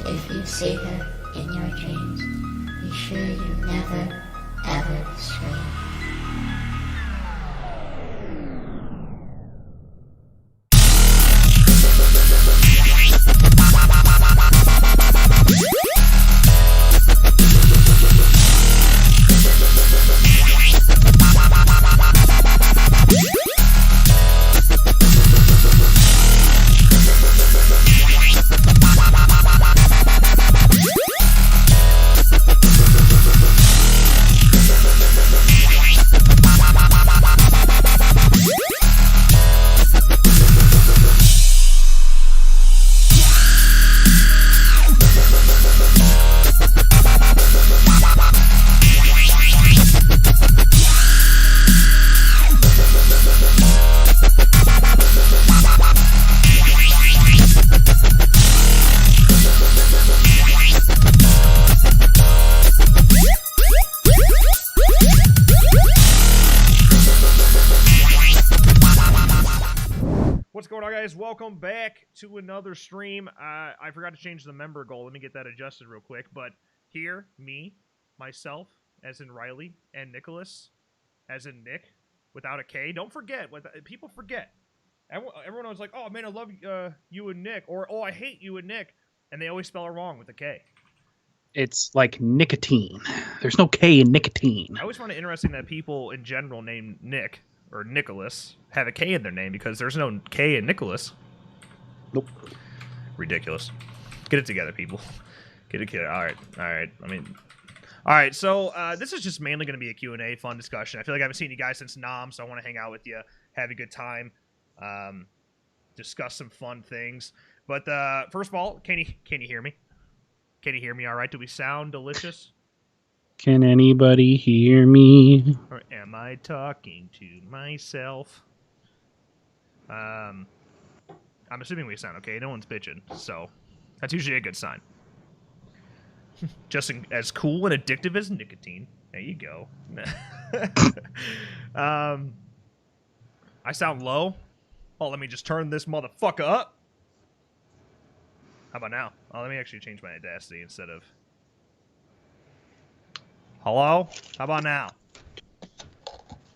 If you see her in your dreams, be sure you never, ever scream. What's going on, guys? Welcome back to another stream. I forgot to change the member goal. Let me get that adjusted real quick. But here, me, myself, as in Riley, and Nicholas, as in Nick, without a K. Don't forget. People forget. Everyone was like, oh, man, I love you and Nick. Or, oh, I hate you and Nick. And they always spell it wrong with a K. It's like nicotine. There's no K in nicotine. I always find it interesting that people in general named Nick or Nicholas have a K in their name because there's no K in Nicholas. Nope. Ridiculous. Get it together, people. Get it together. All right. All right, so this is just mainly going to be a Q&A, fun discussion. I feel like I haven't seen you guys since Nam, so I want to hang out with you, have a good time, discuss some fun things. But first of all, can you hear me? Can you hear me all right? Do we sound delicious? Can anybody hear me? Or am I talking to myself? I'm assuming we sound okay. No one's bitching, so that's usually a good sign. Just as cool and addictive as nicotine. There you go. I sound low. Oh, let me just turn this motherfucker up. How about now? Oh, let me actually change my audacity instead of... Hello? How about now?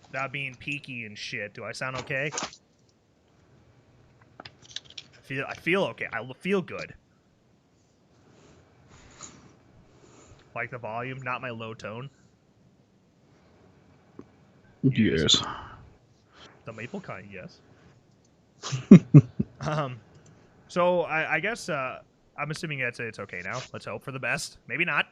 Without being peaky and shit, do I sound okay? I feel okay. I feel good. Like the volume, not my low tone. Yes. The maple kind, yes. So I guess I'm assuming it's okay now. Let's hope for the best. Maybe not.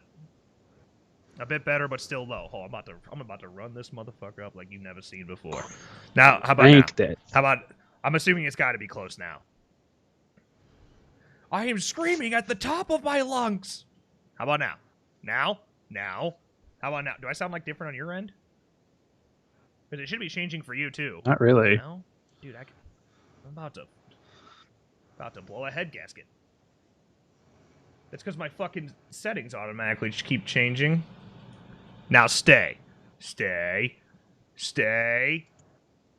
A bit better, but still low. Oh, I'm about to run this motherfucker up like you've never seen before. Now, how about now? That. How about? I'm assuming it's got to be close now. I am screaming at the top of my lungs. How about now? Now. How about now? Do I sound like different on your end? Because it should be changing for you too. Not really. No, dude, I'm about to blow a head gasket. It's because my fucking settings automatically just keep changing. Now stay.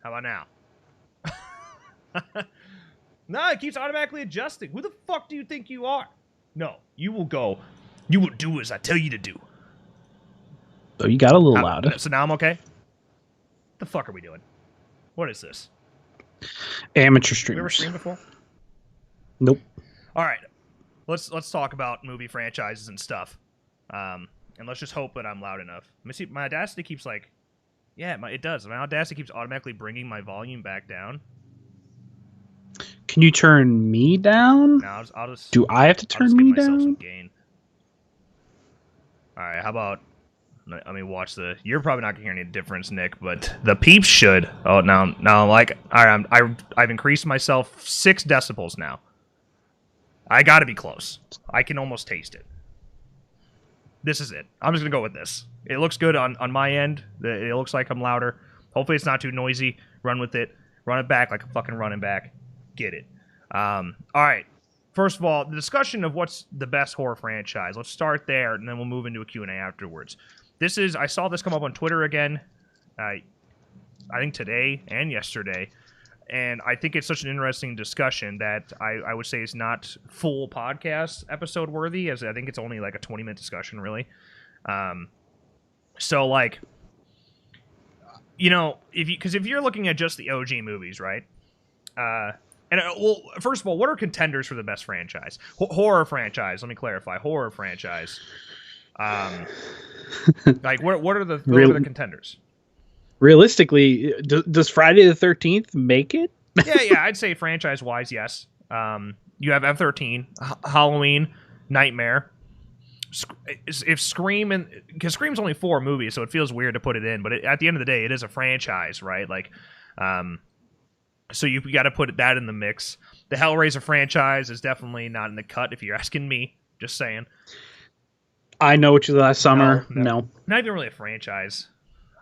How about now? No, it keeps automatically adjusting. Who the fuck do you think you are? No, you will do as I tell you to do. So you got a little louder. So now I'm okay? The fuck are we doing? What is this? Amateur Have you ever streamers. streamed before? Nope. All right. Let's talk about movie franchises and stuff. And let's just hope that I'm loud enough. Let me see. My Audacity keeps like... Yeah, it does. My Audacity keeps automatically bringing my volume back down. Can you turn me down? Now I'll just... Do I have to turn me down? Gain. All right, how about... Let me watch the... You're probably not going to hear any difference, Nick, but the peeps should. Oh, now I'm like... All right, I've increased myself 6 decibels now. I got to be close. I can almost taste it. This is it. I'm just going to go with this. It looks good on my end. It looks like I'm louder. Hopefully it's not too noisy. Run with it. Run it back like a fucking running back. Get it. All right. First of all, the discussion of what's the best horror franchise. Let's start there, and then we'll move into a Q&A afterwards. I saw this come up on Twitter again, I think today and yesterday. and I think it's such an interesting discussion that I would say is not full podcast episode worthy, as I think it's only like a 20-minute discussion, really. So like, if you're looking at just the OG movies, right? Well, first of all, what are contenders for the best franchise? Horror franchise. Let me clarify. Horror franchise. Like, what are the contenders? Realistically, does Friday the 13th make it? yeah, I'd say franchise-wise, yes. You have F-13, Halloween, Nightmare. If Scream, because Scream's only 4 movies, so it feels weird to put it in, but at the end of the day, it is a franchise, right? Like, so you got to put that in the mix. The Hellraiser franchise is definitely not in the cut, if you're asking me. Just saying. I Know What You Did Last Summer. No. Not even really a franchise.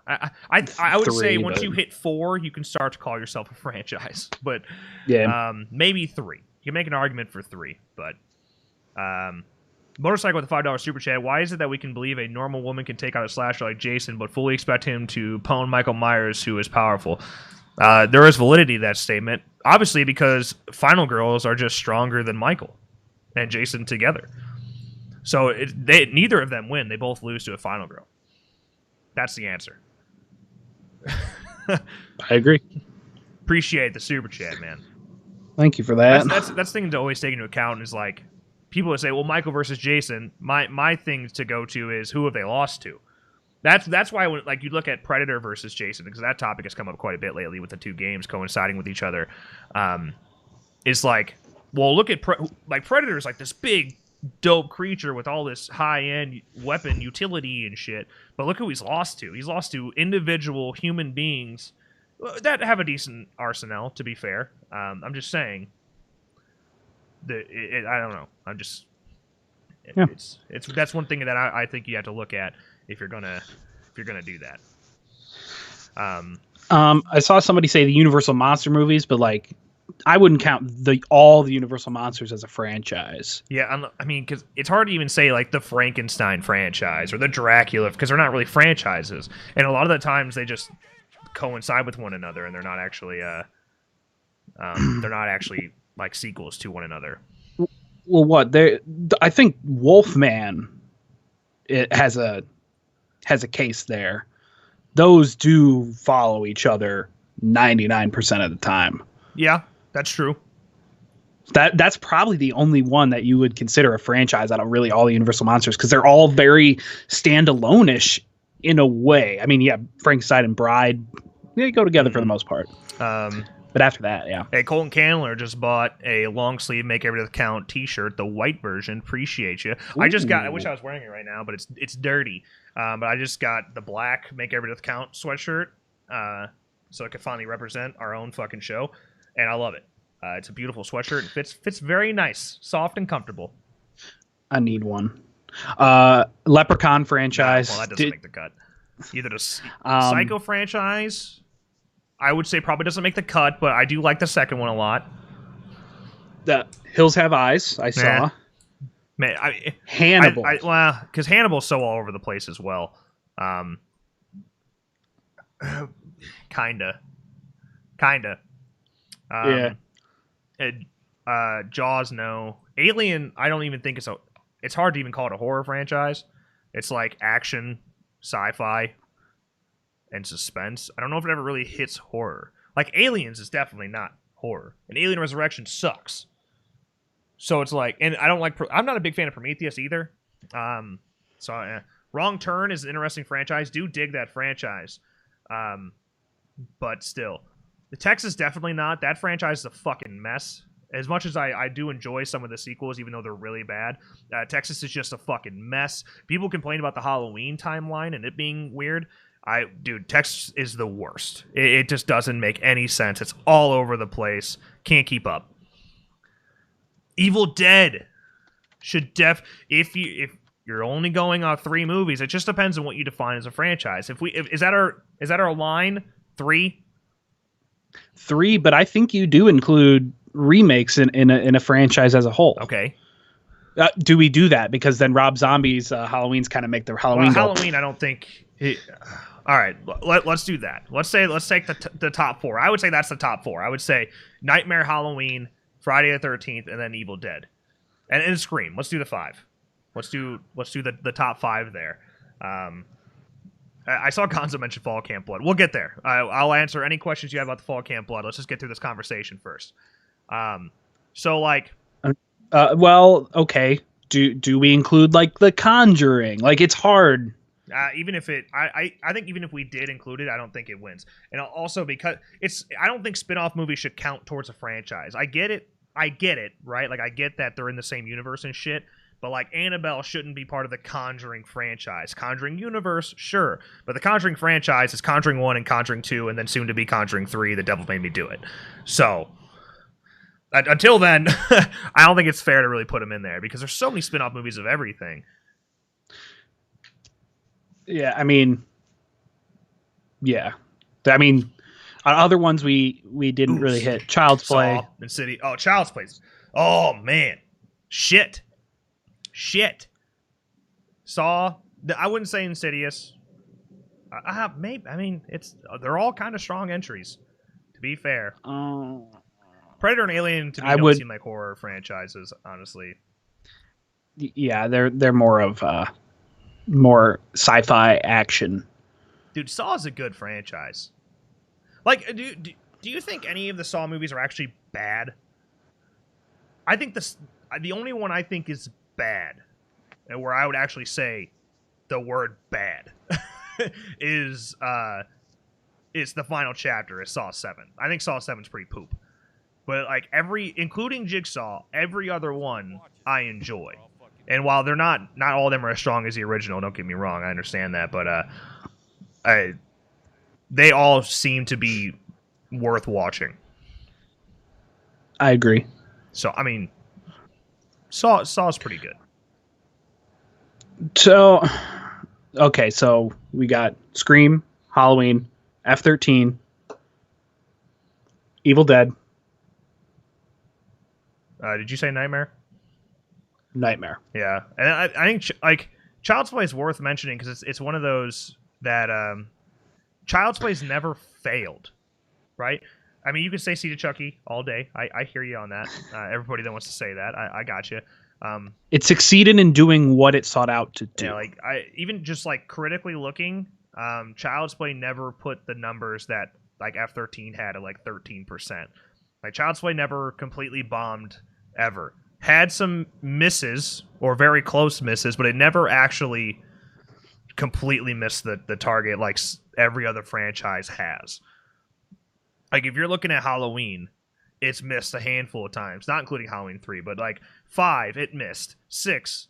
I would say once you hit 4, you can start to call yourself a franchise. But maybe 3. You can make an argument for 3. But Motorcycle with a $5 super chat. Why is it that we can believe a normal woman can take out a slasher like Jason, but fully expect him to pwn Michael Myers, who is powerful? There is validity to that statement. Obviously, because Final Girls are just stronger than Michael and Jason together. So neither of them win. They both lose to a Final Girl. That's the answer. I agree. Appreciate the super chat, man. Thank you for that. That's the thing to always take into account is like people would say, well, Michael versus Jason. My thing to go to is who have they lost to? That's why when you look at Predator versus Jason, because that topic has come up quite a bit lately with the 2 games coinciding with each other. It's like, well, look at Predator's like this big dope creature with all this high-end weapon utility and shit, but look who he's lost to. He's lost to individual human beings that have a decent arsenal, to be fair. I'm just saying I don't know. I'm just it's that's one thing that I think you have to look at if you're gonna do that. I saw somebody say the Universal Monster movies, but like I wouldn't count all the Universal Monsters as a franchise. Yeah, I mean, because it's hard to even say like the Frankenstein franchise or the Dracula, because they're not really franchises, and a lot of the times they just coincide with one another, and they're not actually like sequels to one another. Well, what I think Wolfman it has a case there. Those do follow each other 99% of the time. Yeah, that's true. That's probably the only one that you would consider a franchise out of really all the Universal Monsters, because they're all very standalone-ish in a way. I mean, yeah, Frankenstein and Bride, they go together for the most part. But after that, yeah. Hey, Colton Candler just bought a long sleeve Make Everything Count t-shirt, the white version. Appreciate you. Ooh. I wish I was wearing it right now, but it's dirty. But I just got the black Make Everything Count sweatshirt, so I could finally represent our own fucking show, and I love it. It's a beautiful sweatshirt. It fits very nice, soft and comfortable. I need one. Leprechaun franchise. Well, that doesn't make the cut. Either the Psycho franchise, I would say probably doesn't make the cut, but I do like the second one a lot. The Hills Have Eyes, I saw. Man, Hannibal. Well, because Hannibal's so all over the place as well. Kinda. Yeah. Jaws, no. Alien, I don't even think it's hard to even call it a horror franchise. It's like action, sci-fi, and suspense. I don't know if it ever really hits horror. Like Aliens is definitely not horror, and Alien Resurrection sucks. So it's like, and I'm not a big fan of Prometheus either. Wrong Turn is an interesting franchise. Do dig that franchise, but still, the Texas definitely not. That franchise is a fucking mess. As much as I do enjoy some of the sequels, even though they're really bad, Texas is just a fucking mess. People complain about the Halloween timeline and it being weird. Texas is the worst. It just doesn't make any sense. It's all over the place. Can't keep up. Evil Dead should if you're only going on 3 movies, it just depends on what you define as a franchise. Is that our line? 3? 3, but I think you do include remakes in a franchise as a whole. Okay. Do we do that? Because then Rob Zombie's Halloween's kind of make the Halloween. Halloween, I don't think. All right, let's do that. Let's take the top 4. I would say that's the top 4. I would say Nightmare, Halloween, Friday the 13th, and then Evil Dead, and Scream. Let's do the 5. Let's do the top 5 there. I saw Gonzo mention Fall Camp Blood. We'll get there. I'll answer any questions you have about the Fall Camp Blood. Let's just get through this conversation first. So like, well, okay. Do we include like The Conjuring? Like, it's hard. Even if I think even if we did include it, I don't think it wins. And also because I don't think spin-off movies should count towards a franchise. I get it, right? Like, I get that they're in the same universe and shit, but like Annabelle shouldn't be part of the Conjuring franchise. Conjuring universe, sure, but the Conjuring franchise is Conjuring 1 and Conjuring 2, and then soon to be Conjuring 3. The Devil Made Me Do It. So until then, I don't think it's fair to really put them in there because there's so many spin-off movies of everything. Yeah, I mean, other ones we didn't really hit. Child's Play. Saw and City. Oh, Child's Play. Oh man, shit. Saw. I wouldn't say Insidious. I have maybe. I mean, they're all kind of strong entries. To be fair, Predator and Alien to me don't seem like horror franchises, honestly. Yeah, they're more of more sci-fi action. Dude, Saw is a good franchise. Like, do you think any of the Saw movies are actually bad? I think the only one I think is bad, and where I would actually say the word bad, is the final chapter. Is Saw 7. I think Saw 7's pretty poop. But like including Jigsaw, every other one I enjoy. And while they're not all of them are as strong as the original, don't get me wrong, I understand that, but they all seem to be worth watching. I agree. So I mean, Saw's pretty good. So, okay, so we got Scream, Halloween, F-13, Evil Dead. Did you say Nightmare? Nightmare. Yeah, and I think like Child's Play is worth mentioning because it's one of those that Child's Play's never failed, right? I mean, you can say Seed of Chucky all day. I hear you on that. Everybody that wants to say that, I got you. It succeeded in doing what it sought out to do. Yeah, like even just like critically looking, Child's Play never put the numbers that like F-13 had at like 13%. Like Child's Play never completely bombed ever. Had some misses or very close misses, but it never actually completely missed the target like every other franchise has. Like if you're looking at Halloween, it's missed a handful of times, not including Halloween 3, but like 5, it missed. 6,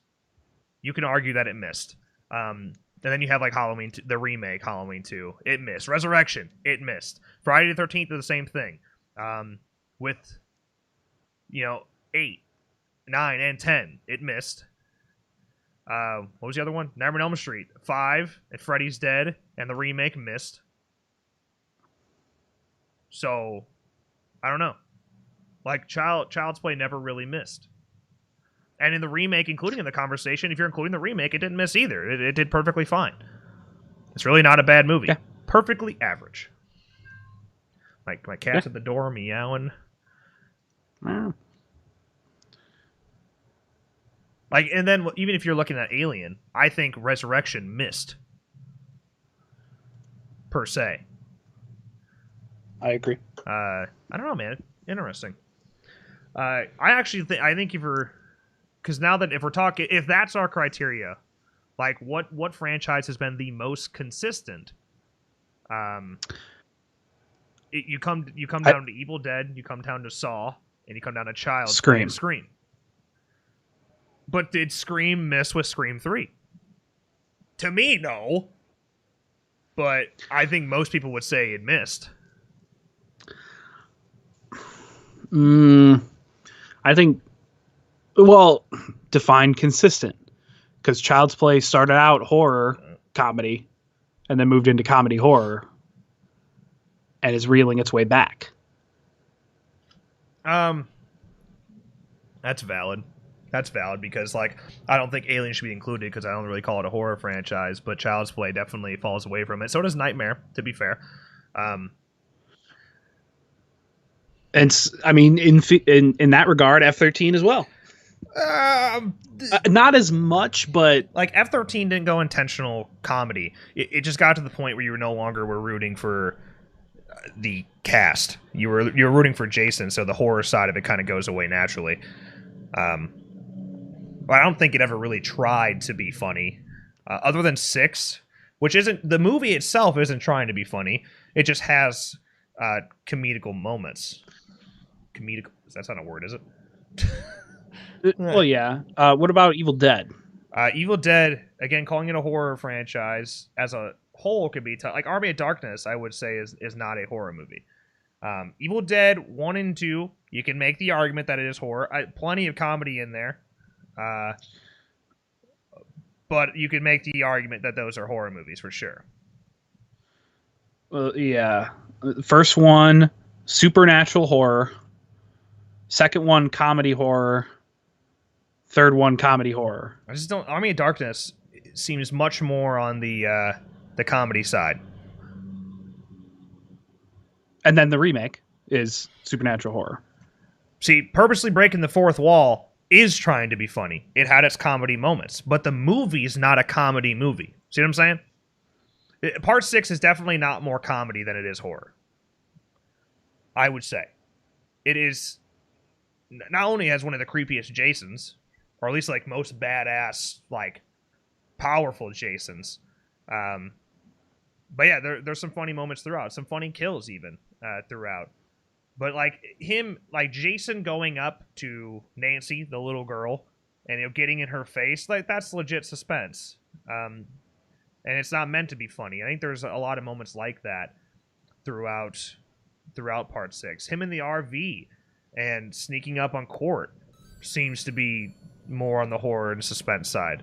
you can argue that it missed. And then you have like Halloween, the remake, Halloween 2, it missed. Resurrection, it missed. Friday the 13th, the same thing. With, 8, 9, and 10, it missed. What was the other one? Nightmare on Elm Street. 5, and Freddy's Dead, and the remake missed. So, I don't know. Like, Child's Play never really missed. And in the remake, including in the conversation, if you're including the remake, it didn't miss either. It did perfectly fine. It's really not a bad movie. Yeah. Perfectly average. Like, my cat's at the door meowing. Wow. Like, and then even if you're looking at Alien, I think Resurrection missed. Per se. I agree. I don't know, man. Interesting. I think if we're, because now that if we're talking, if that's our criteria, like what franchise has been the most consistent? You come down to Evil Dead, you come down to Saw, and you come down to Child's Play and Scream. But did Scream miss with Scream 3? To me, no. But I think most people would say it missed. I think, well, define consistent. Because Child's Play started out horror comedy and then moved into comedy horror and is reeling its way back. That's valid. That's valid because, like, I don't think Alien should be included because I don't really call it a horror franchise, but Child's Play definitely falls away from it. So does Nightmare, to be fair. I mean, in that regard, F-13 as well. Not as much, but like F-13 didn't go intentional comedy. It just got to the point where you no longer were rooting for the cast. You were rooting for Jason, so the horror side of it kind of goes away naturally. But I don't think it ever really tried to be funny, other than 6, which isn't the movie itself isn't trying to be funny. It just has comedical moments. That's not a word, is it? Well, yeah. What about Evil Dead? Evil Dead, again, calling it a horror franchise as a whole could be tough. Like Army of Darkness, I would say is not a horror movie. Evil Dead 1 and 2, you can make the argument that it is horror. Plenty of comedy in there. But you could make the argument that those are horror movies for sure. Well, yeah. First one, supernatural horror. Second one, comedy horror. Third one, comedy horror. I just don't. Army of Darkness seems much more on the comedy side. And then the remake is supernatural horror. See, purposely breaking the fourth wall is trying to be funny. It had its comedy moments, but the movie's not a comedy movie. See what I'm saying? Part 6 is definitely not more comedy than it is horror. I would say. It is not only has one of the creepiest Jasons, or at least like most badass, like powerful Jasons. But yeah, there's some funny moments throughout, some funny kills even throughout. But like him, like Jason going up to Nancy, the little girl, and getting in her face, like that's legit suspense. And it's not meant to be funny. I think there's a lot of moments like that throughout part 6. Him in the RV and sneaking up on Court seems to be more on the horror and suspense side.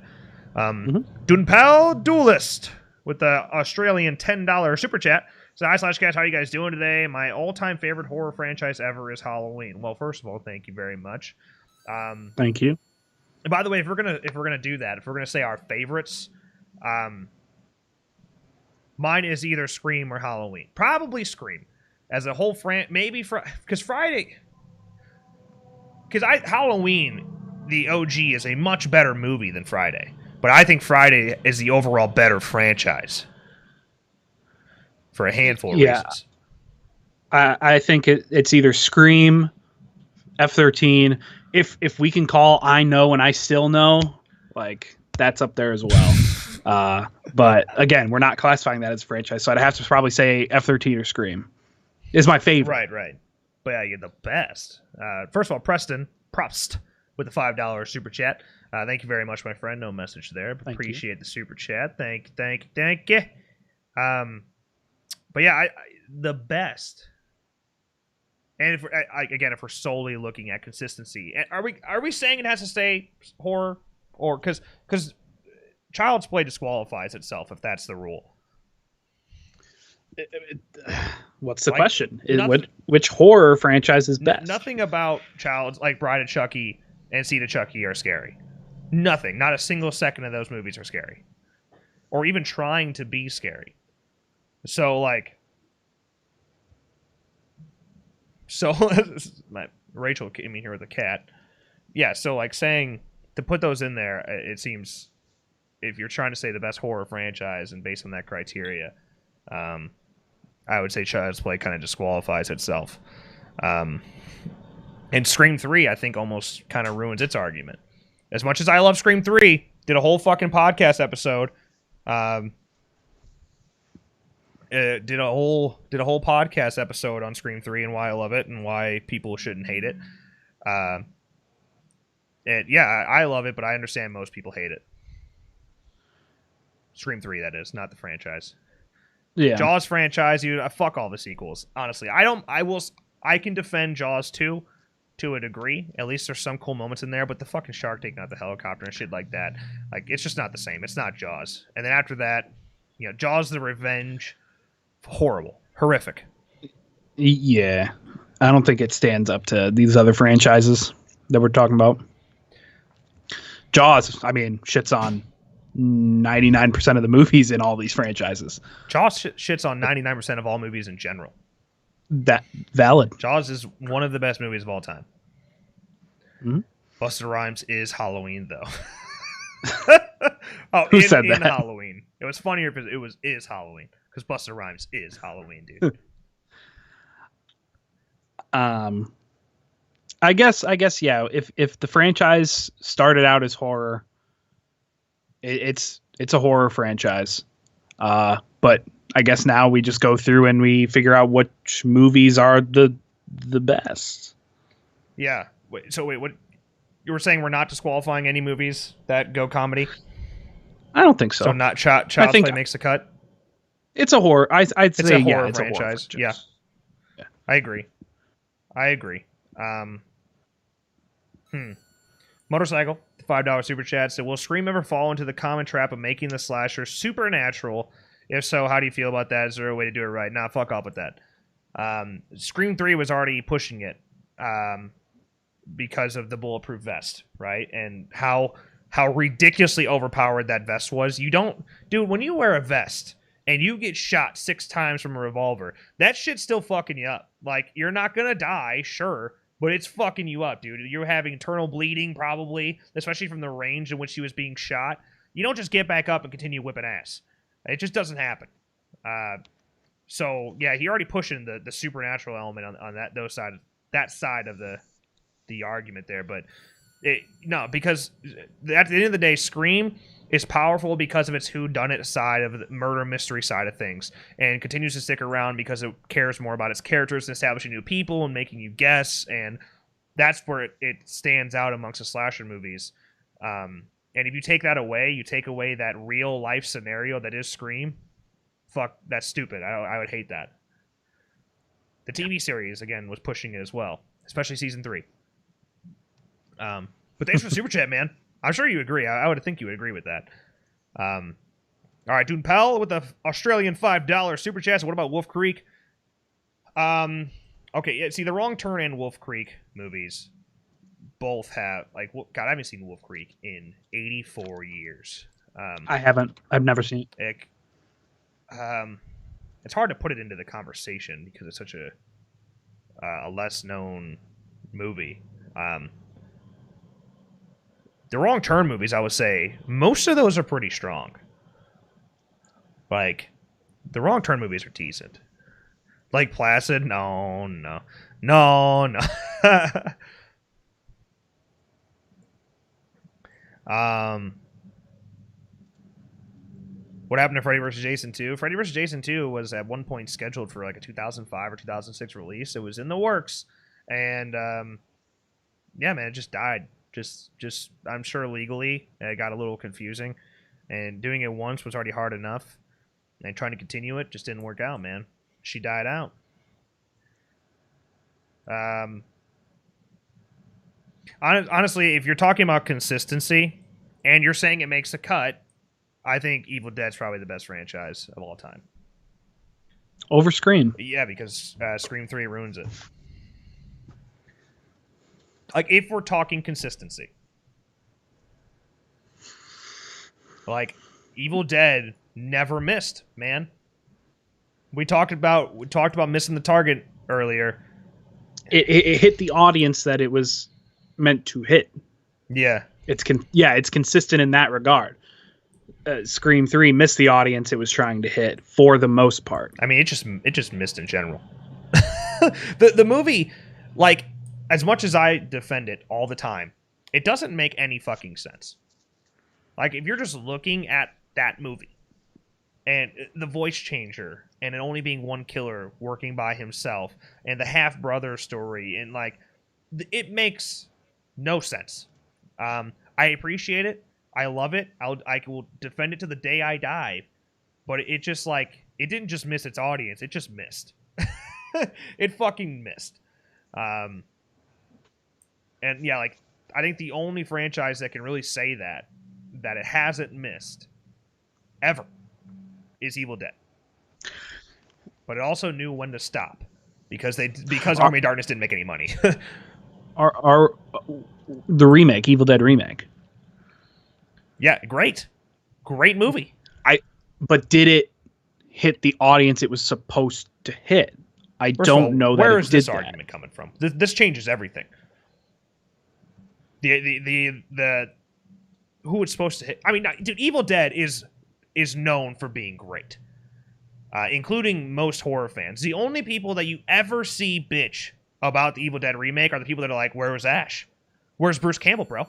Dunpal Duelist with the Australian $10 super chat. So, hi/cast, how are you guys doing today? My all-time favorite horror franchise ever is Halloween. Well, first of all, thank you very much. Thank you. And by the way, if we're gonna do that, if we're gonna say our favorites, mine is either Scream or Halloween. Probably Scream as a whole maybe because Friday, because Halloween, the OG is a much better movie than Friday, but I think Friday is the overall better franchise. For a handful of reasons. I think it's either Scream, F-13. If we can call I Know and I Still Know, like that's up there as well. But again, we're not classifying that as a franchise, so I'd have to probably say F-13 or Scream is my favorite. Right. But yeah, you're the best. First of all, Preston Probst with the $5 super chat. Thank you very much, my friend. No message there, but appreciate the super chat. Thank you. But yeah, the best. And if we're solely looking at consistency, are we saying it has to stay horror, or because Child's Play disqualifies itself if that's the rule? What's the question? Which horror franchise is best? Nothing about Child's like Bride of Chucky and Seed of Chucky are scary. Nothing. Not a single second of those movies are scary, or even trying to be scary. So Rachel came in here with a cat. Yeah, so like saying to put those in there, it seems if you're trying to say the best horror franchise and based on that criteria, I would say Child's Play kind of disqualifies itself. And Scream 3, I think, almost kind of ruins its argument. As much as I love Scream 3, did a whole fucking podcast episode. Did a whole podcast episode on Scream 3 and why I love it and why people shouldn't hate it. I love it, but I understand most people hate it. Scream 3, that is, not the franchise. Yeah. Jaws franchise, fuck all the sequels. Honestly, I can defend Jaws 2 to a degree. At least there's some cool moments in there, but the fucking shark taking out the helicopter and shit like that, like it's just not the same. It's not Jaws. And then after that, Jaws the Revenge. Horrible. Horrific. Yeah. I don't think it stands up to these other franchises that we're talking about. Jaws, I mean, shits on 99% of the movies in all these franchises. Jaws shits on 99% of all movies in general. That valid. Jaws is one of the best movies of all time. Mm-hmm. Busta Rhymes is Halloween, though. Who said that? Halloween. It was funnier because it is Halloween. Because Busta Rhymes is Halloween, dude. I guess, yeah. If the franchise started out as horror, it's a horror franchise. But I guess now we just go through and we figure out which movies are the best. Yeah. Wait, what? You were saying we're not disqualifying any movies that go comedy? I don't think so. So not Child's Play makes the cut? It's a horror. I'd say it's a horror it's franchise. Yeah. I agree. Motorcycle, $5 super chat. So will Scream ever fall into the common trap of making the slasher supernatural? If so, how do you feel about that? Is there a way to do it right? Nah, fuck off with that. Scream 3 was already pushing it because of the bulletproof vest, right? And how ridiculously overpowered that vest was. Dude, when you wear a vest and you get shot 6 times from a revolver, that shit's still fucking you up. Like, you're not gonna die, sure, but it's fucking you up, dude. You're having internal bleeding, probably, especially from the range in which he was being shot. You don't just get back up and continue whipping ass. It just doesn't happen. So, yeah, he already pushing the supernatural element on that side of the argument there. But, because at the end of the day, Scream is powerful because of its whodunit side of the murder mystery side of things, and continues to stick around because it cares more about its characters and establishing new people and making you guess, and that's where it stands out amongst the slasher movies. And if you take that away, you take away that real life scenario that is Scream, fuck, that's stupid. I would hate that. The TV series, again, was pushing it as well, especially season 3. But thanks for the super chat, man. I'm sure you agree. I would think you would agree with that. All right, Dune Pell with the Australian $5 super chat. So what about Wolf Creek? Okay, yeah, see, The Wrong Turn and Wolf Creek movies both have, like, God, I haven't seen Wolf Creek in 84 years. I haven't. I've never seen it. It's hard to put it into the conversation because it's such a less known movie. The Wrong Turn movies, I would say, most of those are pretty strong. Like, the Wrong Turn movies are decent. Lake Placid? No. What happened to Freddy vs. Jason 2? Freddy vs. Jason 2 was at one point scheduled for like a 2005 or 2006 release. It was in the works. And, yeah, man, it just died. Just I'm sure legally it got a little confusing, and doing it once was already hard enough, and trying to continue it just didn't work out, man. She died out. Honestly, if you're talking about consistency and you're saying it makes a cut, I think Evil Dead's probably the best franchise of all time. Over Scream. Yeah, because Scream 3 ruins it. Like, if we're talking consistency. Like, Evil Dead never missed, man. We talked about missing the target earlier. It hit the audience that it was meant to hit. Yeah. It's consistent in that regard. Scream 3 missed the audience it was trying to hit for the most part. I mean, it just missed in general. The movie, like, as much as I defend it all the time, it doesn't make any fucking sense. Like, if you're just looking at that movie and the voice changer and it only being one killer working by himself and the half-brother story, and, like, it makes no sense. I appreciate it. I love it. I will defend it to the day I die. But it just, like, it didn't just miss its audience. It just missed. It fucking missed. And yeah, like, I think the only franchise that can really say that it hasn't missed ever is Evil Dead. But it also knew when to stop because Army of Darkness didn't make any money. The remake, Evil Dead remake. Yeah, great movie. But did it hit the audience it was supposed to hit? I First of all, don't know that where it is did this that. argument coming from? This changes everything. The who it's supposed to hit. I mean, dude, Evil Dead is known for being great, including most horror fans. The only people that you ever see bitch about the Evil Dead remake are the people that are like, "Where was Ash? Where's Bruce Campbell, bro?"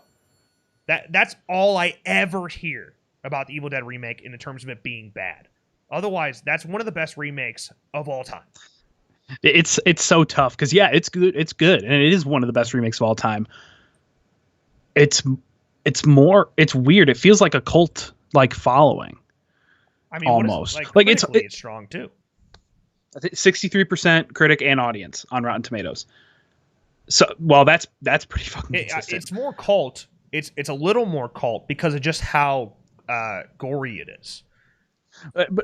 That's all I ever hear about the Evil Dead remake in terms of it being bad. Otherwise, that's one of the best remakes of all time. It's so tough because yeah, it's good, and it is one of the best remakes of all time. It's weird. It feels like a cult like following. I mean, almost like it's strong too. 63% critic and audience on Rotten Tomatoes. So, well, that's pretty fucking consistent. It's more cult. It's a little more cult because of just how gory it is.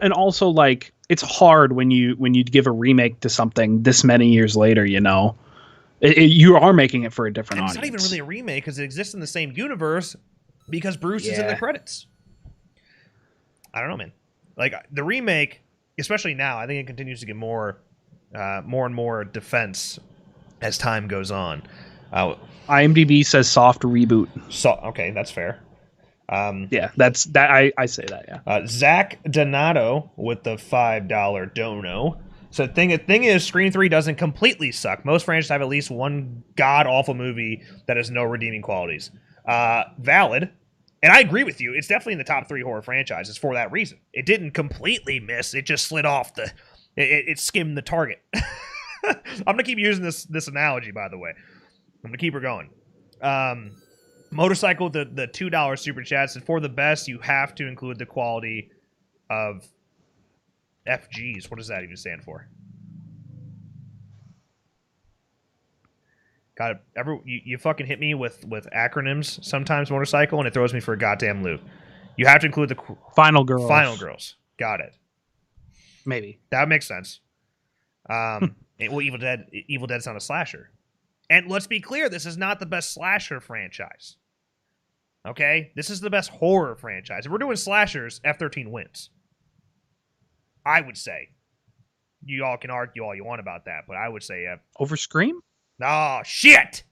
And also, like, it's hard when you give a remake to something this many years later. You know, you are making it for a different audience. It's not even really a remake because it exists in the same universe because Bruce is in the credits. I don't know, man. Like the remake, especially now, I think it continues to get more and more defense as time goes on. IMDb says soft reboot. So okay, that's fair. Yeah, that's that. I say that. Yeah. Zach Donato with the $5 dono. So the thing is, Scream 3 doesn't completely suck. Most franchises have at least one god awful movie that has no redeeming qualities. Valid. And I agree with you. It's definitely in the top 3 horror franchises for that reason. It didn't completely miss. It just slid off the. It skimmed the target. I'm gonna keep using this analogy, by the way. I'm gonna keep her going. Motorcycle, the $2 super chats, and for the best, you have to include the quality of FGs. What does that even stand for? God, you fucking hit me with acronyms sometimes, Motorcycle, and it throws me for a goddamn loop. You have to include the Final Girls. Final Girls. Got it. Maybe that makes sense. Well, Evil Dead's not a slasher, and let's be clear, this is not the best slasher franchise. Okay, this is the best horror franchise. If we're doing slashers, F-13 wins. I would say. You all can argue all you want about that, but I would say over Scream. Oh shit!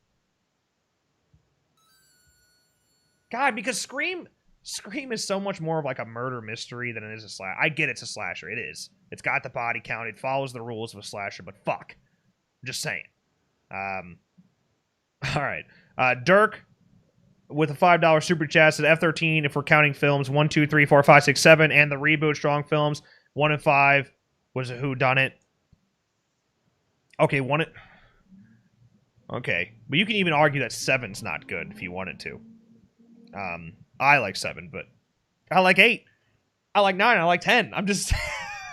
God, because Scream is so much more of like a murder mystery than it is a slasher. I get it's a slasher. It is. It's got the body count. It follows the rules of a slasher. But fuck, I'm just saying. All right, Dirk with a $5 super chat said F-13 if we're counting films 1, 2, 3, 4, 5, 6, 7, and the reboot strong films 1 and 5 was a whodunit. Okay, Okay, but you can even argue that 7's not good if you wanted to. I like 7, but I like 8. I like 9. I like 10. I'm just,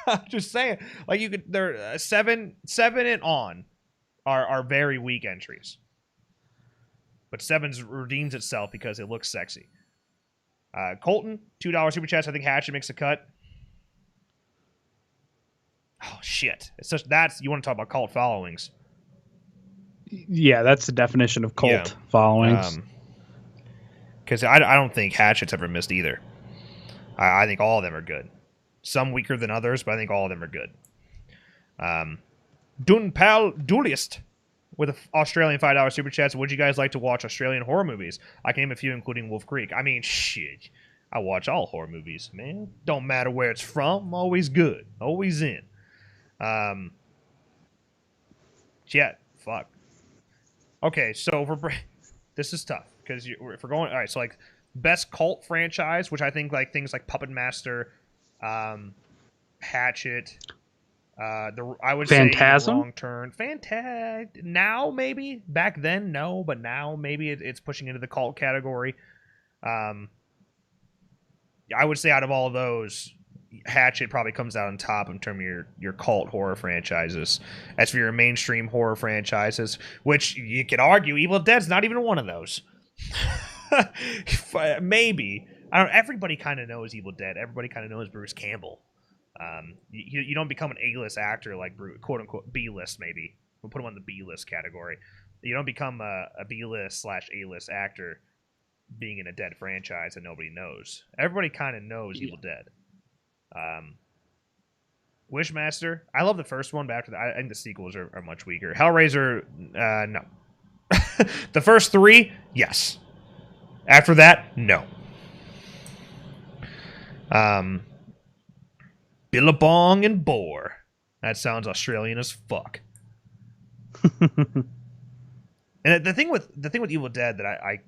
I'm just saying. Like you could, there 7 and on are very weak entries. But 7's redeems itself because it looks sexy. Colton, $2 super chats. I think Hatchet makes a cut. Oh shit! It's such you want to talk about cult followings? Yeah, that's the definition of cult followings. Because I don't think Hatchet's ever missed either. I think all of them are good. Some weaker than others, but I think all of them are good. Dunpal Duelist with an Australian $5 super chat. So would you guys like to watch Australian horror movies? I can name a few, including Wolf Creek. I mean, shit. I watch all horror movies, man. Don't matter where it's from. Always good. Always in. Yeah, fuck. Okay, so this is tough because if we're going, all right. So like best cult franchise, which I think like things like Puppet Master, Hatchet, I would Phantasm? say Wrong Turn, now maybe back then no, but now maybe it's pushing into the cult category. I would say out of all of those, Hatchet probably comes out on top in terms of your cult horror franchises. As for your mainstream horror franchises, which you could argue Evil Dead's not even one of those. Maybe. I don't. Everybody kind of knows Evil Dead. Everybody kind of knows Bruce Campbell. You don't become an A-list actor like Bruce, quote unquote B-list maybe. We'll put him on the B-list category. You don't become a B-list / A-list actor being in a dead franchise that nobody knows. Everybody kind of knows Yeah. Evil Dead. Wishmaster, I love the first one, but after that, I think the sequels are much weaker. Hellraiser, no. The first 3, yes. After that, no. Billabong and Boar. That sounds Australian as fuck. And the thing with Evil Dead that I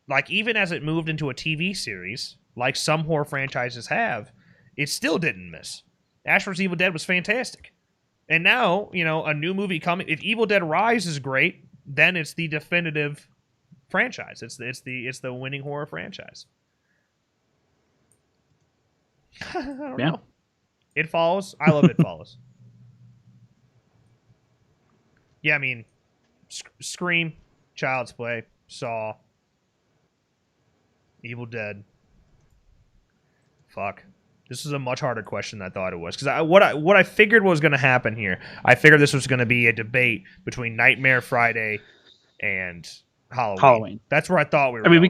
like, even as it moved into a TV series, like some horror franchises have, it still didn't miss. Ash vs. Evil Dead was fantastic. And now, a new movie coming. If Evil Dead Rise is great, then it's the definitive franchise. It's the winning horror franchise. I don't know. It Follows. I love It Follows. Yeah, I mean, Scream, Child's Play, Saw, Evil Dead. Fuck. This is a much harder question than I thought it was. Because what I figured was going to happen here, I figured this was going to be a debate between Nightmare Friday and Halloween. That's where I thought we were going.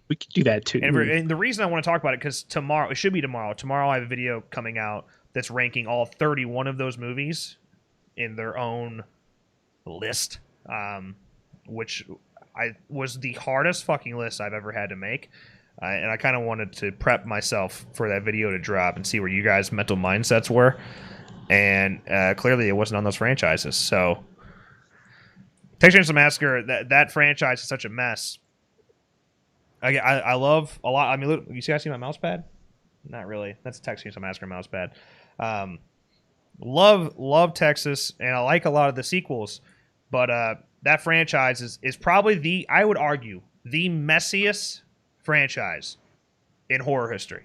We could do that too. And the reason I want to talk about it, because tomorrow, it should be tomorrow. Tomorrow I have a video coming out that's ranking all 31 of those movies in their own list, which was the hardest fucking list I've ever had to make. And I kind of wanted to prep myself for that video to drop and see where you guys' mental mindsets were. And clearly it wasn't on those franchises. So Texas Chainsaw Massacre, that franchise is such a mess. I love a lot. I mean, look, you see my mouse pad? Not really. That's a Texas Chainsaw Massacre mouse pad. Love Texas, and I like a lot of the sequels. But that franchise is probably I would argue, the messiest franchise in horror history.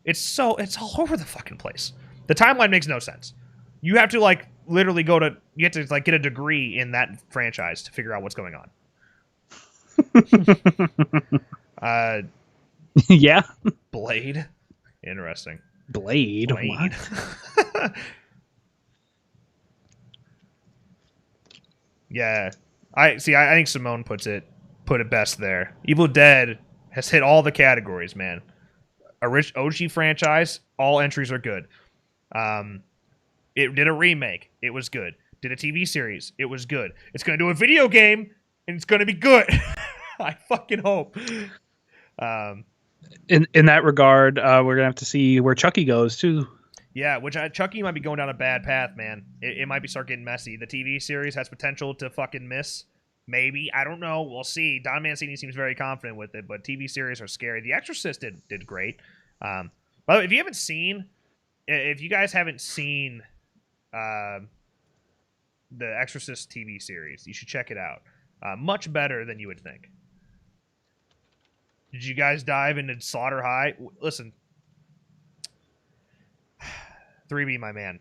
It's all over the fucking place. The timeline makes no sense. You have to literally you have to get a degree in that franchise to figure out what's going on. Yeah. Blade. Interesting. Blade. What? Yeah. I think Simone put it best there. Evil Dead has hit all the categories, man. A rich OG franchise, all entries are good. It did a remake, it was good. Did a TV series, it was good. It's gonna do a video game, and it's gonna be good. I fucking hope. In that regard, we're gonna have to see where Chucky goes too. Yeah, which Chucky might be going down a bad path, man. It might start getting messy. The TV series has potential to fucking miss. Maybe. I don't know. We'll see. Don Mancini seems very confident with it, but TV series are scary. The Exorcist did great. By the way, if you guys haven't seen the Exorcist TV series, you should check it out. Much better than you would think. Did you guys dive into Slaughter High? Listen, 3B, my man.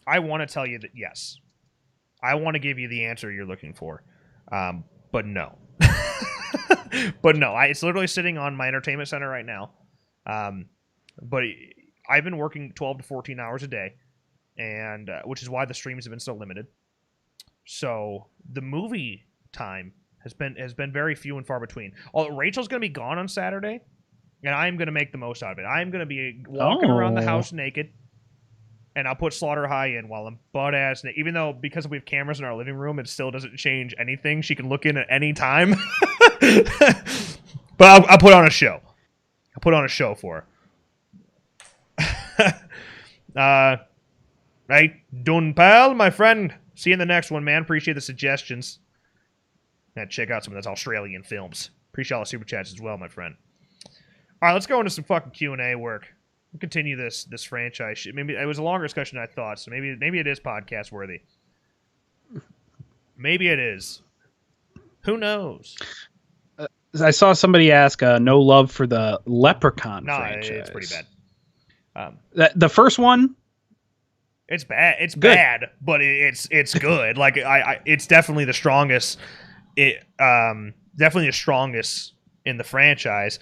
I want to tell you that yes. I want to give you the answer you're looking for. But no. But no, it's literally sitting on my entertainment center right now. But I've been working 12 to 14 hours a day, and which is why the streams have been so limited. So the movie time has been very few and far between. Although Rachel's going to be gone on Saturday, and I'm going to make the most out of it. I'm going to be walking around the house naked, and I'll put Slaughter High in while I'm butt-ass naked. Even though, because we have cameras in our living room, it still doesn't change anything. She can look in at any time. But I'll put on a show. I'll put on a show for her. Right, done, pal, my friend. See you in the next one, man. Appreciate the suggestions. And check out some of those Australian films. Appreciate all the super chats as well, my friend. All right, let's go into some fucking Q&A work. We'll continue this franchise shit. Maybe it was a longer discussion than I thought, so maybe it is podcast worthy. Maybe it is. Who knows? I saw somebody ask, no love for the Leprechaun franchise. It's pretty bad. The first one? It's bad. It's good. Bad, but it's good. Like it's definitely the strongest. Definitely the strongest in the franchise.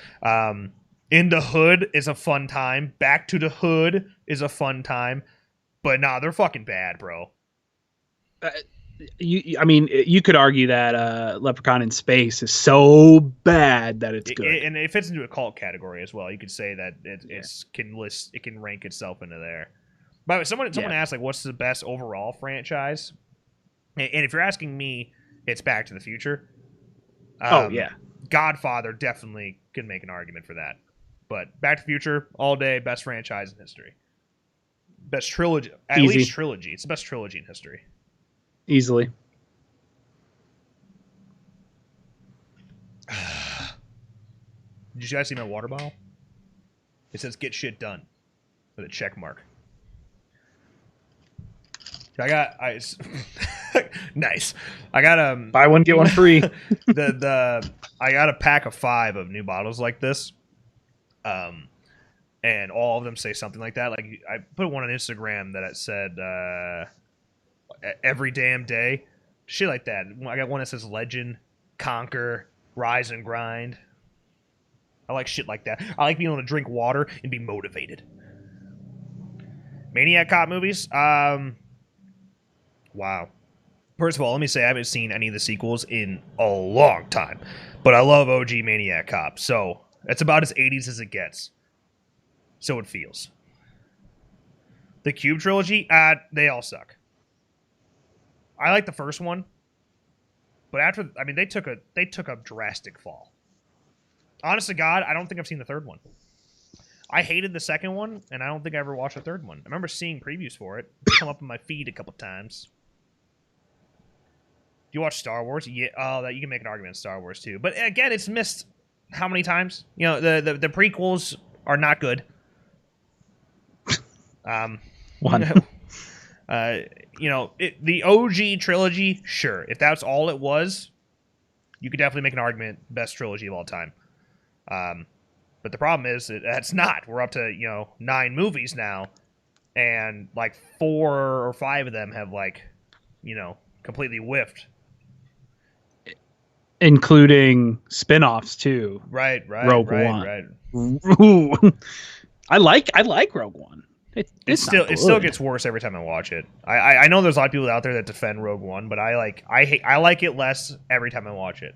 In the Hood is a fun time. Back to the Hood is a fun time. But nah, they're fucking bad, bro. I mean, you could argue that Leprechaun in Space is so bad that it's good. And it fits into a cult category as well. You could say that it can rank itself into there. But someone asked like, what's the best overall franchise? And if you're asking me, it's Back to the Future. Godfather definitely could make an argument for that. But Back to the Future, all day, best franchise in history. Best trilogy. At least trilogy. It's the best trilogy in history. Easily. Did you guys see my water bottle? It says "Get shit done" with a check mark. Nice. I got buy one get one free. I got a pack of 5 of new bottles like this. And all of them say something like that. Like I put one on Instagram that it said every damn day, shit like that. I got one that says legend, conquer, rise and grind. I like shit like that. I like being able to drink water and be motivated. Maniac Cop movies? Wow. First of all, let me say I haven't seen any of the sequels in a long time. But I love OG Maniac Cop. So it's about as 80s as it gets. So it feels. The Cube trilogy, they all suck. I like the first one. But after, I mean, they took a drastic fall. Honest to God, I don't think I've seen the third one. I hated the second one, and I don't think I ever watched the third one. I remember seeing previews for it. Come up on my feed a couple times. Do you watch Star Wars? Yeah. Oh, that you can make an argument in Star Wars too. But again, it's missed how many times? You know, the prequels are not good. One. You know, the OG trilogy, sure. If that's all it was, you could definitely make an argument best trilogy of all time. But the problem is that's not. We're up to 9 movies now, and like 4 or 5 of them have completely whiffed. Including spin-offs too. Right. Rogue One. Ooh. I like Rogue One. It still gets worse every time I watch it. I know there's a lot of people out there that defend Rogue One, but I like it less every time I watch it.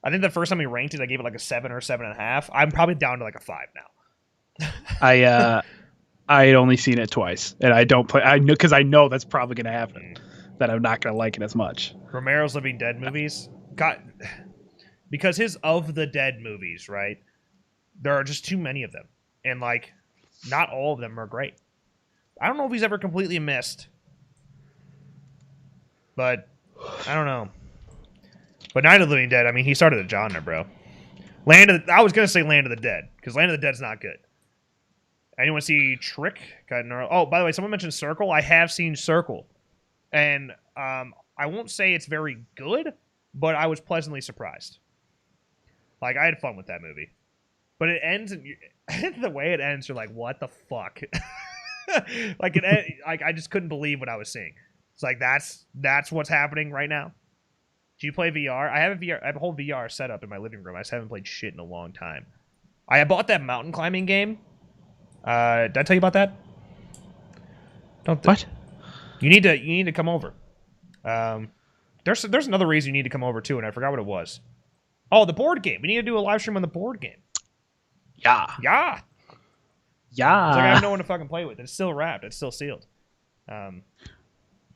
I think the first time we ranked it, I gave it like a 7 or 7.5. I'm probably down to like a 5 now. I had only seen it twice, and I don't play. I know because I know that's probably going to happen. That I'm not going to like it as much. Romero's Living Dead movies because his Of the Dead movies, right? There are just too many of them, and like not all of them are great. I don't know if he's ever completely missed, but I don't know. But Night of the Living Dead, I mean, he started a genre, bro. I was gonna say Land of the Dead because Land of the Dead's not good. Anyone see Trick? Oh, by the way, someone mentioned Circle. I have seen Circle, and I won't say it's very good, but I was pleasantly surprised. Like I had fun with that movie, but it ends and the way it ends, you're like, what the fuck? Like I just couldn't believe what I was seeing. It's like that's what's happening right now. Do you play VR? I have a whole VR setup in my living room. I just haven't played shit in a long time. I bought that mountain climbing game. Did I tell you about that? What? You need to come over. There's another reason you need to come over too, and I forgot what it was. Oh, the board game. We need to do a live stream on the board game. Yeah. It's like I have no one to fucking play with. It's still wrapped. It's still sealed.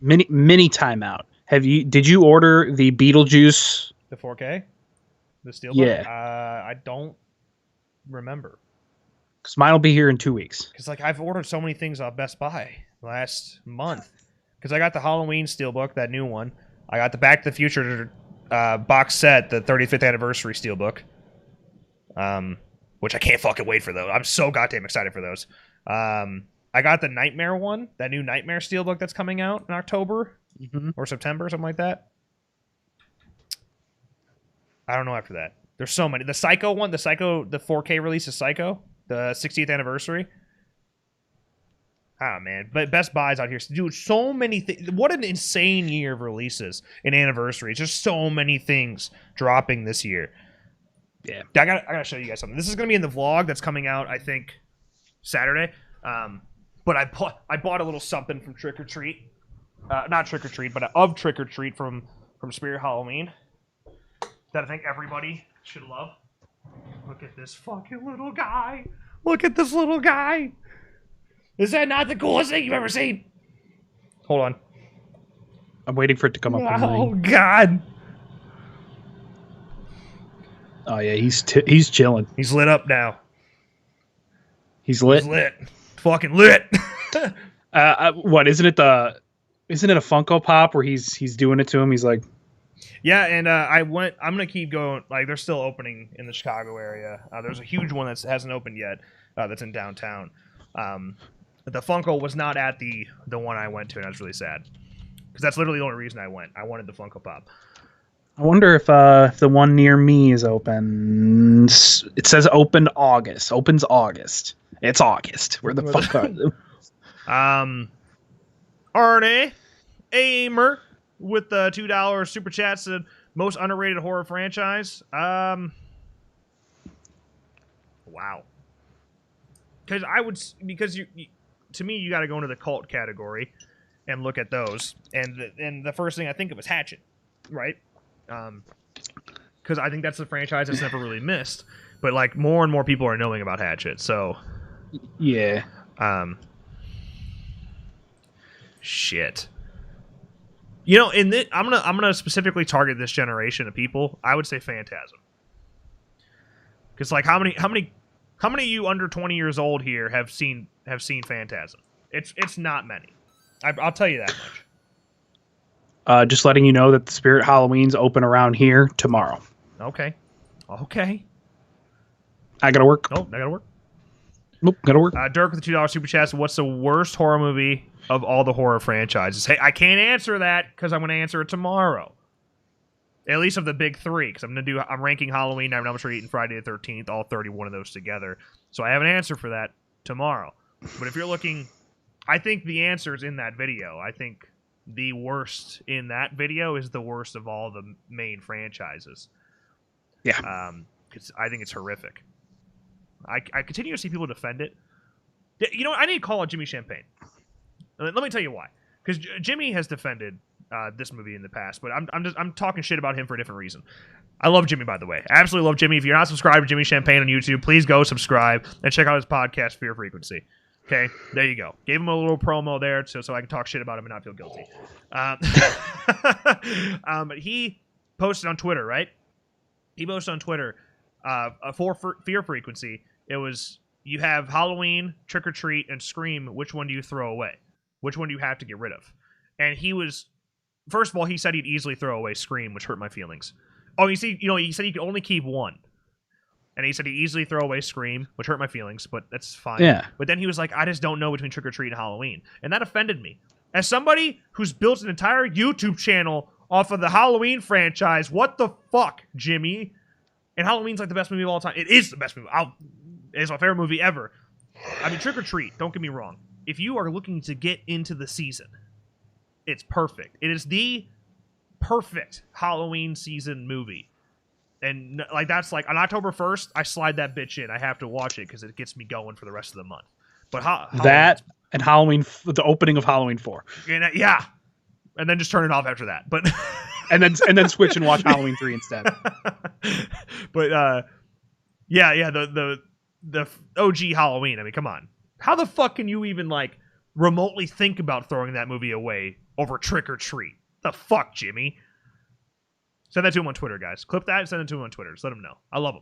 Mini timeout. Did you order the Beetlejuice? The 4K? The Steelbook? Yeah. I don't remember. Because mine will be here in 2 weeks. Because I've ordered so many things off Best Buy last month. Because I got the Halloween Steelbook, that new one. I got the Back to the Future box set, the 35th anniversary Steelbook. Which I can't fucking wait for those. I'm so goddamn excited for those. I got the Nightmare one, that new Nightmare Steelbook that's coming out in October or September, something like that. I don't know after that. There's so many. The Psycho one, the 4K release of Psycho, the 60th anniversary. Ah, man. But Best Buy's out here. Dude, so many things. What an insane year of releases and anniversaries. Just so many things dropping this year. Yeah. I gotta show you guys something. This is going to be in the vlog that's coming out, I think, Saturday. But I bought a little something from Trick or Treat. not Trick or Treat, but of Trick or Treat from Spirit Halloween that I think everybody should love. Look at this fucking little guy. Look at this little guy. Is that not the coolest thing you've ever seen? Hold on. I'm waiting for it to come up. Oh God. Oh yeah, he's chilling. He's lit up now. He's lit. He's lit. Fucking lit. What isn't it a Funko Pop where he's doing it to him? He's like, yeah, and I'm gonna keep going. Like, they're still opening in the Chicago area. There's a huge one that hasn't opened yet. That's in downtown. The Funko was not at the one I went to, and I was really sad because that's literally the only reason I went. I wanted the Funko Pop. I wonder if the one near me is open. It says opened August. Opens August. It's August. Where the fuck are you? Arnie Aimer with the $2 super chat said most underrated horror franchise. Wow. Because to me you got to go into the cult category and look at those, and the first thing I think of is Hatchet, right? Because I think that's the franchise that's never really missed, but like more and more people are knowing about Hatchet, so yeah. Shit. You know, I'm gonna specifically target this generation of people. I would say Phantasm, because like how many of you under 20 years old here have seen Phantasm? It's not many. I'll tell you that much. Just letting you know that the Spirit Halloween's open around here tomorrow. Okay. I gotta work. Nope, I gotta work. Nope, gotta work. Dirk with the $2 super chat. What's the worst horror movie of all the horror franchises? Hey, I can't answer that because I'm gonna answer it tomorrow. At least of the big three, because I'm ranking Halloween, Nightmare on Elm Street, and Friday the 13th, all 31 of those together. So I have an answer for that tomorrow. But if you're looking, I think the answer is in that video. I think the worst in that video is the worst of all the main franchises. Yeah. I think it's horrific. I continue to see people defend it. You know what? I need to call out Jimmy Champagne. Let me tell you why. Because Jimmy has defended this movie in the past, but I'm talking shit about him for a different reason. I love Jimmy, by the way. I absolutely love Jimmy. If you're not subscribed to Jimmy Champagne on YouTube, please go subscribe and check out his podcast, Fear Frequency. Okay, there you go. Gave him a little promo there so I can talk shit about him and not feel guilty. But he posted on Twitter, right? He posted on Twitter for Fear Frequency. It was, you have Halloween, Trick or Treat, and Scream. Which one do you throw away? Which one do you have to get rid of? And he was, first of all, he said he'd easily throw away Scream, which hurt my feelings. Oh, he said he could only keep one. And he said he'd easily throw away Scream, which hurt my feelings, but that's fine. Yeah. But then he was like, I just don't know between Trick or Treat and Halloween. And that offended me. As somebody who's built an entire YouTube channel off of the Halloween franchise, what the fuck, Jimmy? And Halloween's like the best movie of all time. It is the best movie. It's my favorite movie ever. I mean, Trick or Treat, don't get me wrong. If you are looking to get into the season, it's perfect. It is the perfect Halloween season movie. And like that's like on October 1st, I slide that bitch in. I have to watch it because it gets me going for the rest of the month. But that and Halloween, the opening of Halloween 4. Yeah. And then just turn it off after that. But and then switch and watch Halloween 3 instead. But the OG Halloween. I mean, come on. How the fuck can you even like remotely think about throwing that movie away over Trick or Treat? The fuck, Jimmy? Send that to him on Twitter, guys. Clip that and send it to him on Twitter. Just let him know. I love him.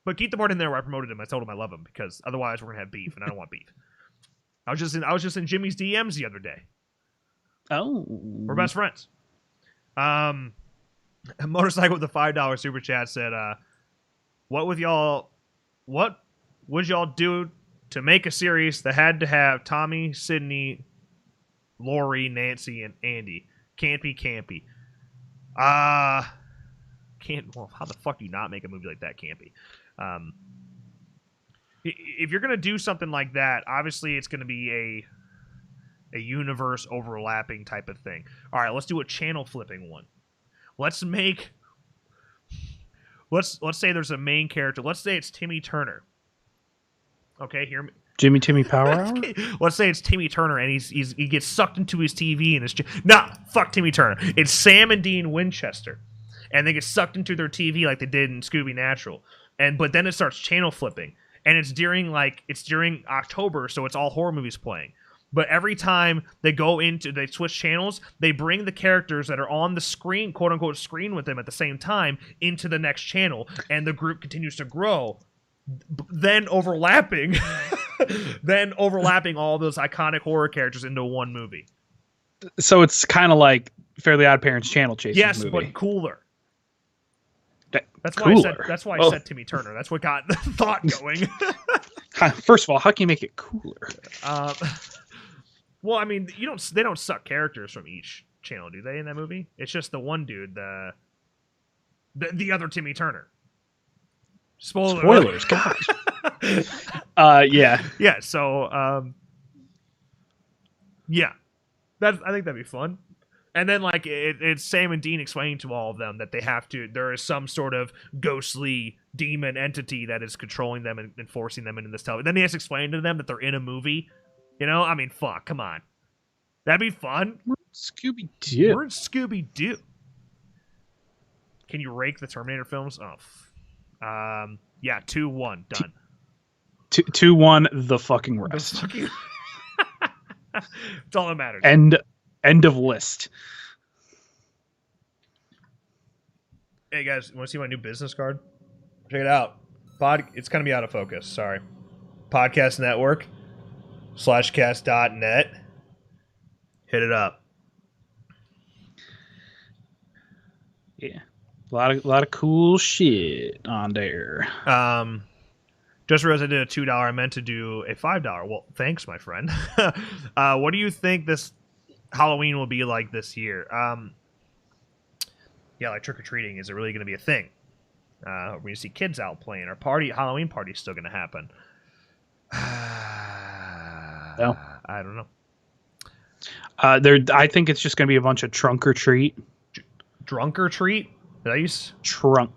But keep the part in there where I promoted him. I told him I love him because otherwise we're gonna have beef, and I don't want beef. I was just in Jimmy's DMs the other day. Oh, We're best friends. A motorcycle with a $5 super chat said, what would y'all do to make a series that had to have Tommy, Sydney, Lori, Nancy, and Andy? Can't be campy. Well, how the fuck do you not make a movie like that campy? If you're gonna do something like that, obviously it's gonna be a universe overlapping type of thing. All right, let's do a channel flipping one. Let's say there's a main character. Let's say it's Timmy Turner. Okay, Jimmy Timmy Power Hour? Let's say it's Timmy Turner, and he gets sucked into his TV, and it's fuck Timmy Turner. It's Sam and Dean Winchester, and they get sucked into their TV like they did in Scooby Natural, but then it starts channel flipping, and it's during October, so it's all horror movies playing. But every time they switch channels, they bring the characters that are on the screen, quote unquote screen with them at the same time, into the next channel, and the group continues to grow. Then overlapping all those iconic horror characters into one movie. So it's kind of like Fairly Odd Parents Channel Chasers yes, movie. but cooler. That's cooler. why I said Timmy Turner. That's what got the thought going. First of all, how can you make it cooler? Well, I mean, they don't suck characters from each channel, do they? In that movie, it's just the one dude, the other Timmy Turner. Spoilers, gosh. Yeah. Yeah. So, yeah, I think that'd be fun. And then it's Sam and Dean explaining to all of them that there is some sort of ghostly demon entity that is controlling them and forcing them into this television. Then he has to explain to them that they're in a movie. I mean, fuck, come on. That'd be fun. We're Scooby-Doo. We're in Scooby-Doo. Can you rake the Terminator films? Oh, yeah, 2-1, done. 2-1, the fucking rest. That's all that matters. End of list. Hey guys, want to see my new business card? Check it out. It's gonna be out of focus. Sorry. Podcast Network /cast.net. Hit it up. Yeah. A lot of cool shit on there. Just realized I did a $2. I meant to do a $5. Well, thanks, my friend. What do you think this Halloween will be like this year? Yeah, like trick-or-treating, is it really going to be a thing? We're going to see kids out playing. Our Halloween party's still going to happen. No. I don't know. I think it's just going to be a bunch of trunk or treat. Drunk or treat? Did I use Trunk.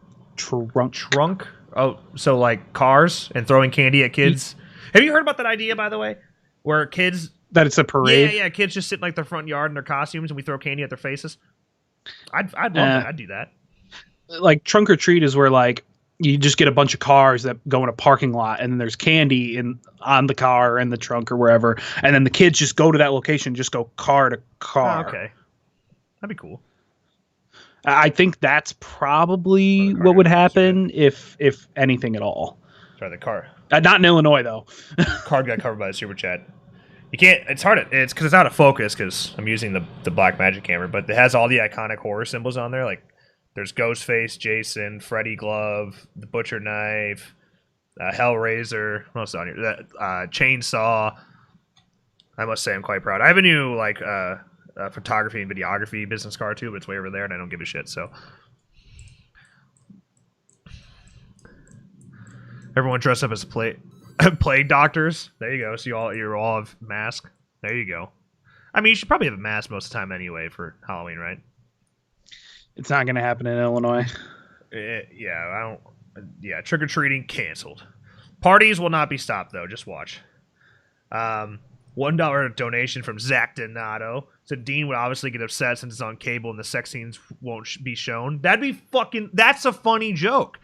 Oh, so like cars and throwing candy at kids. Have you heard about that idea, by the way? Where kids... That it's a parade? Yeah, kids just sit in like their front yard in their costumes and we throw candy at their faces. I'd love that. I'd do that. Like trunk or treat is where like you just get a bunch of cars that go in a parking lot and then there's candy on the car or in the trunk or wherever. And then the kids just go to that location, just go car to car. Oh, okay. That'd be cool. I think that's probably what would happen if anything at all. Sorry, the car. Not in Illinois though. Card got covered by the super chat. You can't. It's hard. It's because it's out of focus because I'm using the black magic camera, but it has all the iconic horror symbols on there. Like there's Ghostface, Jason, Freddy Glove, the Butcher Knife, Hellraiser. What else is on here? Chainsaw. I must say I'm quite proud. I have a new photography and videography business card too, but it's way over there, and I don't give a shit. So everyone dressed up as plague doctors. There you go. So you all have masks. There you go. I mean, you should probably have a mask most of the time anyway for Halloween, right? It's not going to happen in Illinois. Yeah, trick or treating canceled. Parties will not be stopped though. Just watch. $1 donation from Zach Donato. So Dean would obviously get upset since it's on cable and the sex scenes won't be shown. That's a funny joke.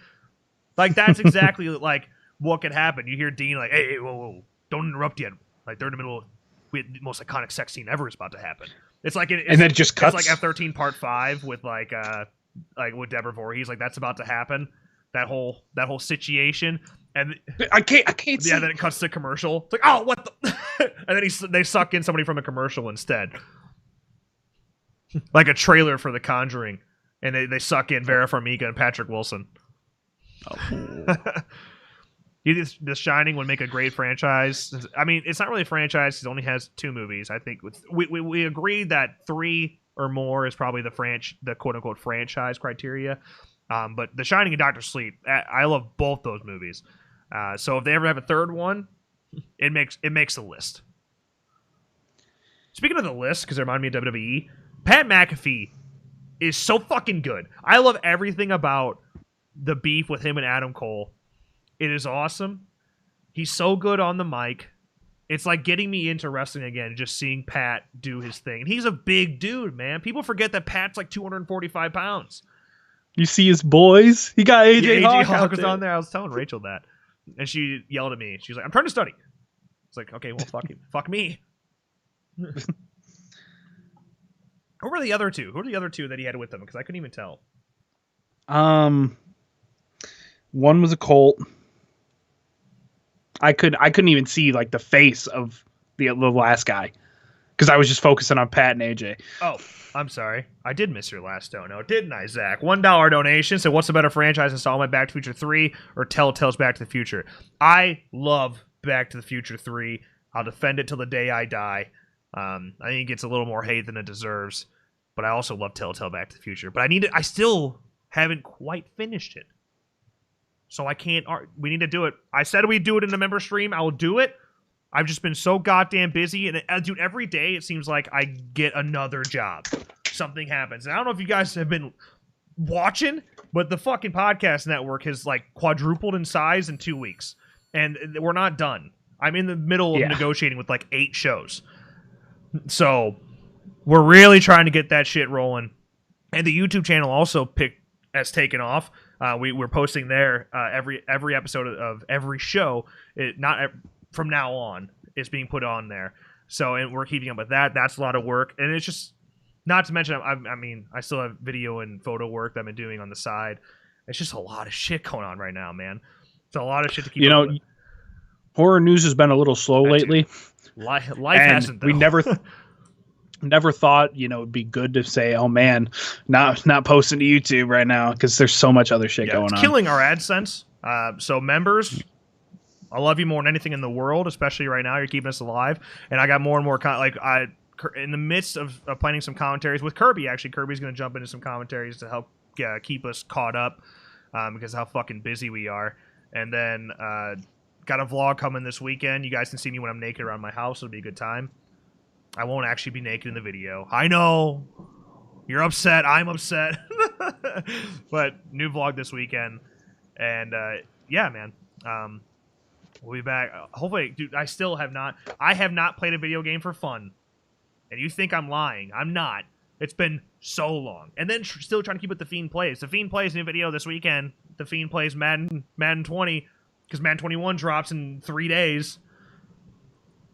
Like, that's exactly like what could happen. You hear Dean like, hey, whoa, don't interrupt yet. Like, they're in the middle of the most iconic sex scene ever is about to happen. It's like, and then it just cuts. It's like F-13 Part 5 with like with Deborah Voorhees. Like, that's about to happen. That whole situation. And I can't see. Yeah, then it cuts to commercial. It's like, oh, what the? And then they suck in somebody from a commercial instead. Like a trailer for The Conjuring. And they suck in Vera Farmiga and Patrick Wilson. Oh. The Shining would make a great franchise. I mean, it's not really a franchise. It only has 2 movies. I think we agreed that 3 or more is probably the quote-unquote franchise criteria. But The Shining and Doctor Sleep, I love both those movies. So if they ever have a third one, it makes the list. Speaking of the list, because it reminded me of WWE, Pat McAfee is so fucking good. I love everything about the beef with him and Adam Cole. It is awesome. He's so good on the mic. it's like getting me into wrestling again, just seeing Pat do his thing. And he's a big dude, man. People forget that Pat's like 245 pounds. You see his boys? He got AJ Hawk Hawk out was there. on there. I was telling Rachel that. And she yelled at me. She's like, I'm trying to study. It's like, okay, well, fuck you. Fuck me. Who were the other two? Who were the other two that he had with him? Because I couldn't even tell. One was a Colt. I couldn't even see like the face of the last guy because I was just focusing on Pat and AJ. Oh, I'm sorry. I did miss your last dono, didn't I, Zach? $1 donation. So what's the better franchise installment, Back to the Future 3 or Telltale's Back to the Future? I love Back to the Future 3. I'll defend it till the day I die. I think it gets a little more hate than it deserves. But I also love Telltale Back to the Future. But I still haven't quite finished it. So I can't. We need to do it. I said we'd do it in the member stream. I will do it. I've just been so goddamn busy, and dude, every day it seems like I get another job. Something happens. And I don't know if you guys have been watching, but the fucking podcast network has like quadrupled in size in 2 weeks, and we're not done. I'm in the middle of negotiating with like 8 shows, so we're really trying to get that shit rolling. And the YouTube channel also has taken off. We're posting there every episode of every show. From now on, it's being put on there. So, and we're keeping up with that. That's a lot of work, and it's just not to mention. I still have video and photo work that I've been doing on the side. It's just a lot of shit going on right now, man. It's a lot of shit to keep. Up with. Horror news has been a little slow lately. Life hasn't. Though. We never thought it'd be good to say, oh man, not posting to YouTube right now because there's so much other shit going on. It's killing our AdSense. So members, I love you more than anything in the world, especially right now. You're keeping us alive, and I got more and more in the midst of planning some commentaries with Kirby. Actually, Kirby's going to jump into some commentaries to help keep us caught up because of how fucking busy we are. And then got a vlog coming this weekend. You guys can see me when I'm naked around my house. It'll be a good time. I won't actually be naked in the video. I know you're upset. I'm upset, but new vlog this weekend, and yeah, man. We'll be back. Hopefully, dude, I have not played a video game for fun. And you think I'm lying. I'm not. It's been so long. And then still trying to keep it The Fiend Plays. The Fiend Plays new video this weekend. The Fiend Plays Madden 20. Because Madden 21 drops in 3 days.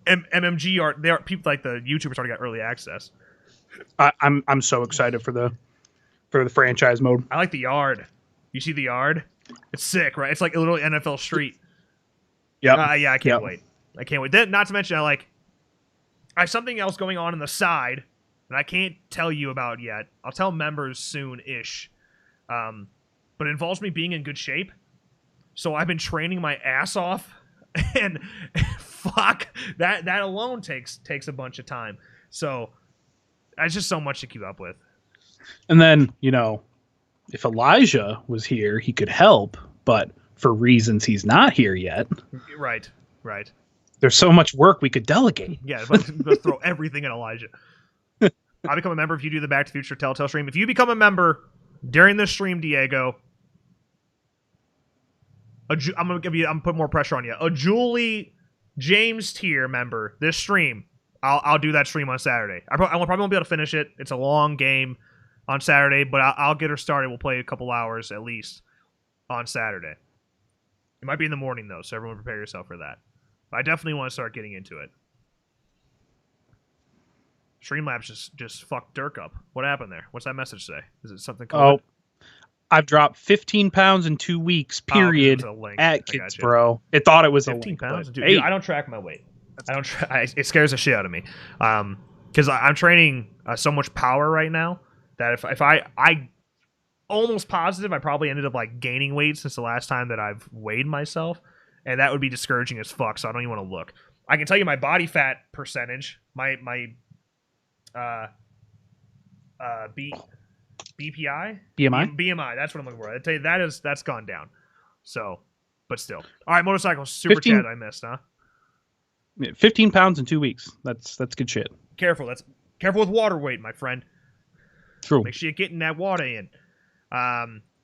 MMG people like the YouTubers already got early access. I'm so excited for the franchise mode. I like the yard. You see the yard? It's sick, right? It's like a little NFL Street. Yeah, yeah, I can't wait. I can't wait. Not to mention, I have something else going on the side that I can't tell you about yet. I'll tell members soon-ish. But it involves me being in good shape. So I've been training my ass off, and fuck, that alone takes a bunch of time. So it's just so much to keep up with. And then, if Elijah was here, he could help, but for reasons he's not here yet. Right. There's so much work we could delegate. Yeah, let's throw everything at Elijah. I'll become a member if you do the Back to the Future Telltale stream. If you become a member during this stream, Diego, I'm putting more pressure on you. A Julie James tier member this stream. I'll do that stream on Saturday. I probably won't be able to finish it. It's a long game on Saturday, but I'll get her started. We'll play a couple hours at least on Saturday. It might be in the morning, though, so everyone prepare yourself for that. But I definitely want to start getting into it. Streamlabs just fucked Dirk up. What happened there? What's that message say? Is it something called? Oh, I've dropped 15 pounds in 2 weeks, period, at Kids Bro. It thought it was 15 pounds. Dude, I don't track my weight. It scares the shit out of me. Because I'm training so much power right now that if I almost positive I probably ended up gaining weight since the last time that I've weighed myself, and that would be discouraging as fuck. So I don't even want to look. I can tell you my body fat percentage, my BMI. That's what I'm looking for. I tell you that's gone down. So, but still, all right. Motorcycle super chat I missed, huh? 15 pounds in 2 weeks. That's good shit. Careful. Careful with water weight, my friend. True. Make sure you're getting that water in.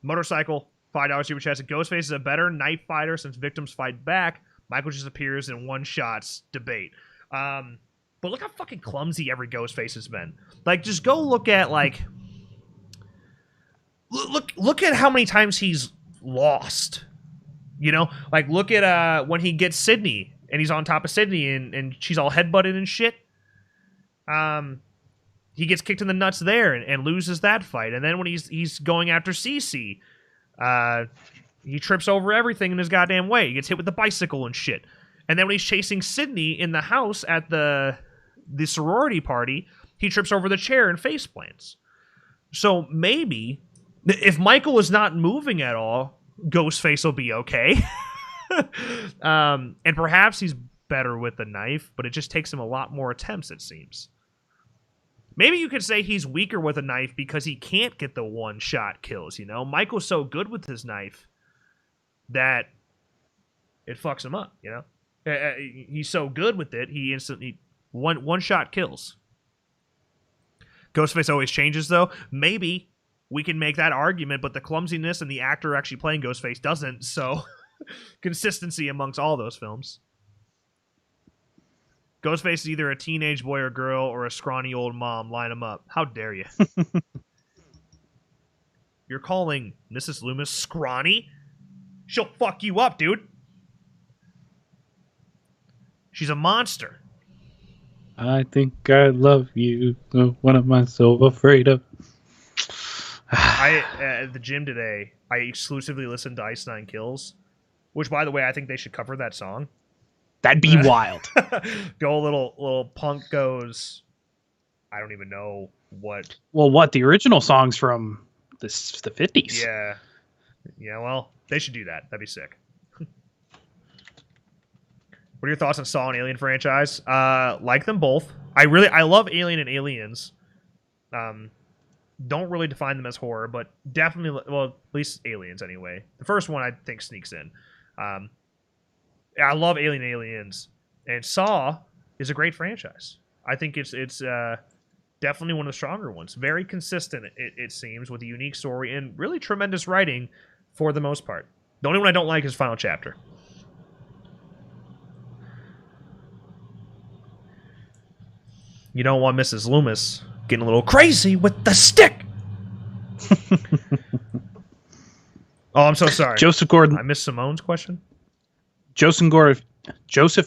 Motorcycle $5 super chat. Ghostface is a better knife fighter since victims fight back. Michael just appears in one-shots debate. But look how fucking clumsy every Ghostface has been. Like, just go look at, like... Look at how many times he's lost. You know? Like, look at when he gets Sydney, and he's on top of Sydney, and she's all headbutted and shit. He gets kicked in the nuts there and loses that fight. And then when he's going after Cece, he trips over everything in his goddamn way. He gets hit with the bicycle and shit. And then when he's chasing Sydney in the house at the sorority party, he trips over the chair and face plants. So maybe if Michael is not moving at all, Ghostface will be okay. And perhaps he's better with the knife, but it just takes him a lot more attempts, it seems. Maybe you could say he's weaker with a knife because he can't get the one-shot kills, you know? Michael's so good with his knife that it fucks him up, you know? He's so good with it, he instantly... One-shot kills. Ghostface always changes, though. Maybe we can make that argument, but the clumsiness and the actor actually playing Ghostface doesn't, so... Consistency amongst all those films. Ghostface is either a teenage boy or girl or a scrawny old mom. Line them up. How dare you? You're calling Mrs. Loomis scrawny? She'll fuck you up, dude. She's a monster. I think I love you. What am I so afraid of? At the gym today, I exclusively listened to Ice Nine Kills, which, by the way, I think they should cover that song. That'd be wild. Go a little punk goes. I don't even know what. Well, what the original songs from the 50s? Yeah. Well, they should do that. That'd be sick. What are your thoughts on Saw and Alien franchise? Like them both. I love Alien and Aliens. Don't really define them as horror, but definitely, well, at least Aliens anyway. The first one I think sneaks in. I love Alien and Aliens, and Saw is a great franchise. I think it's definitely one of the stronger ones. Very consistent, it seems, with a unique story and really tremendous writing for the most part. The only one I don't like is Final Chapter. You don't want Mrs. Loomis getting a little crazy with the stick. Oh, I'm so sorry. Joseph Gordon. I missed Simone's question. Joseph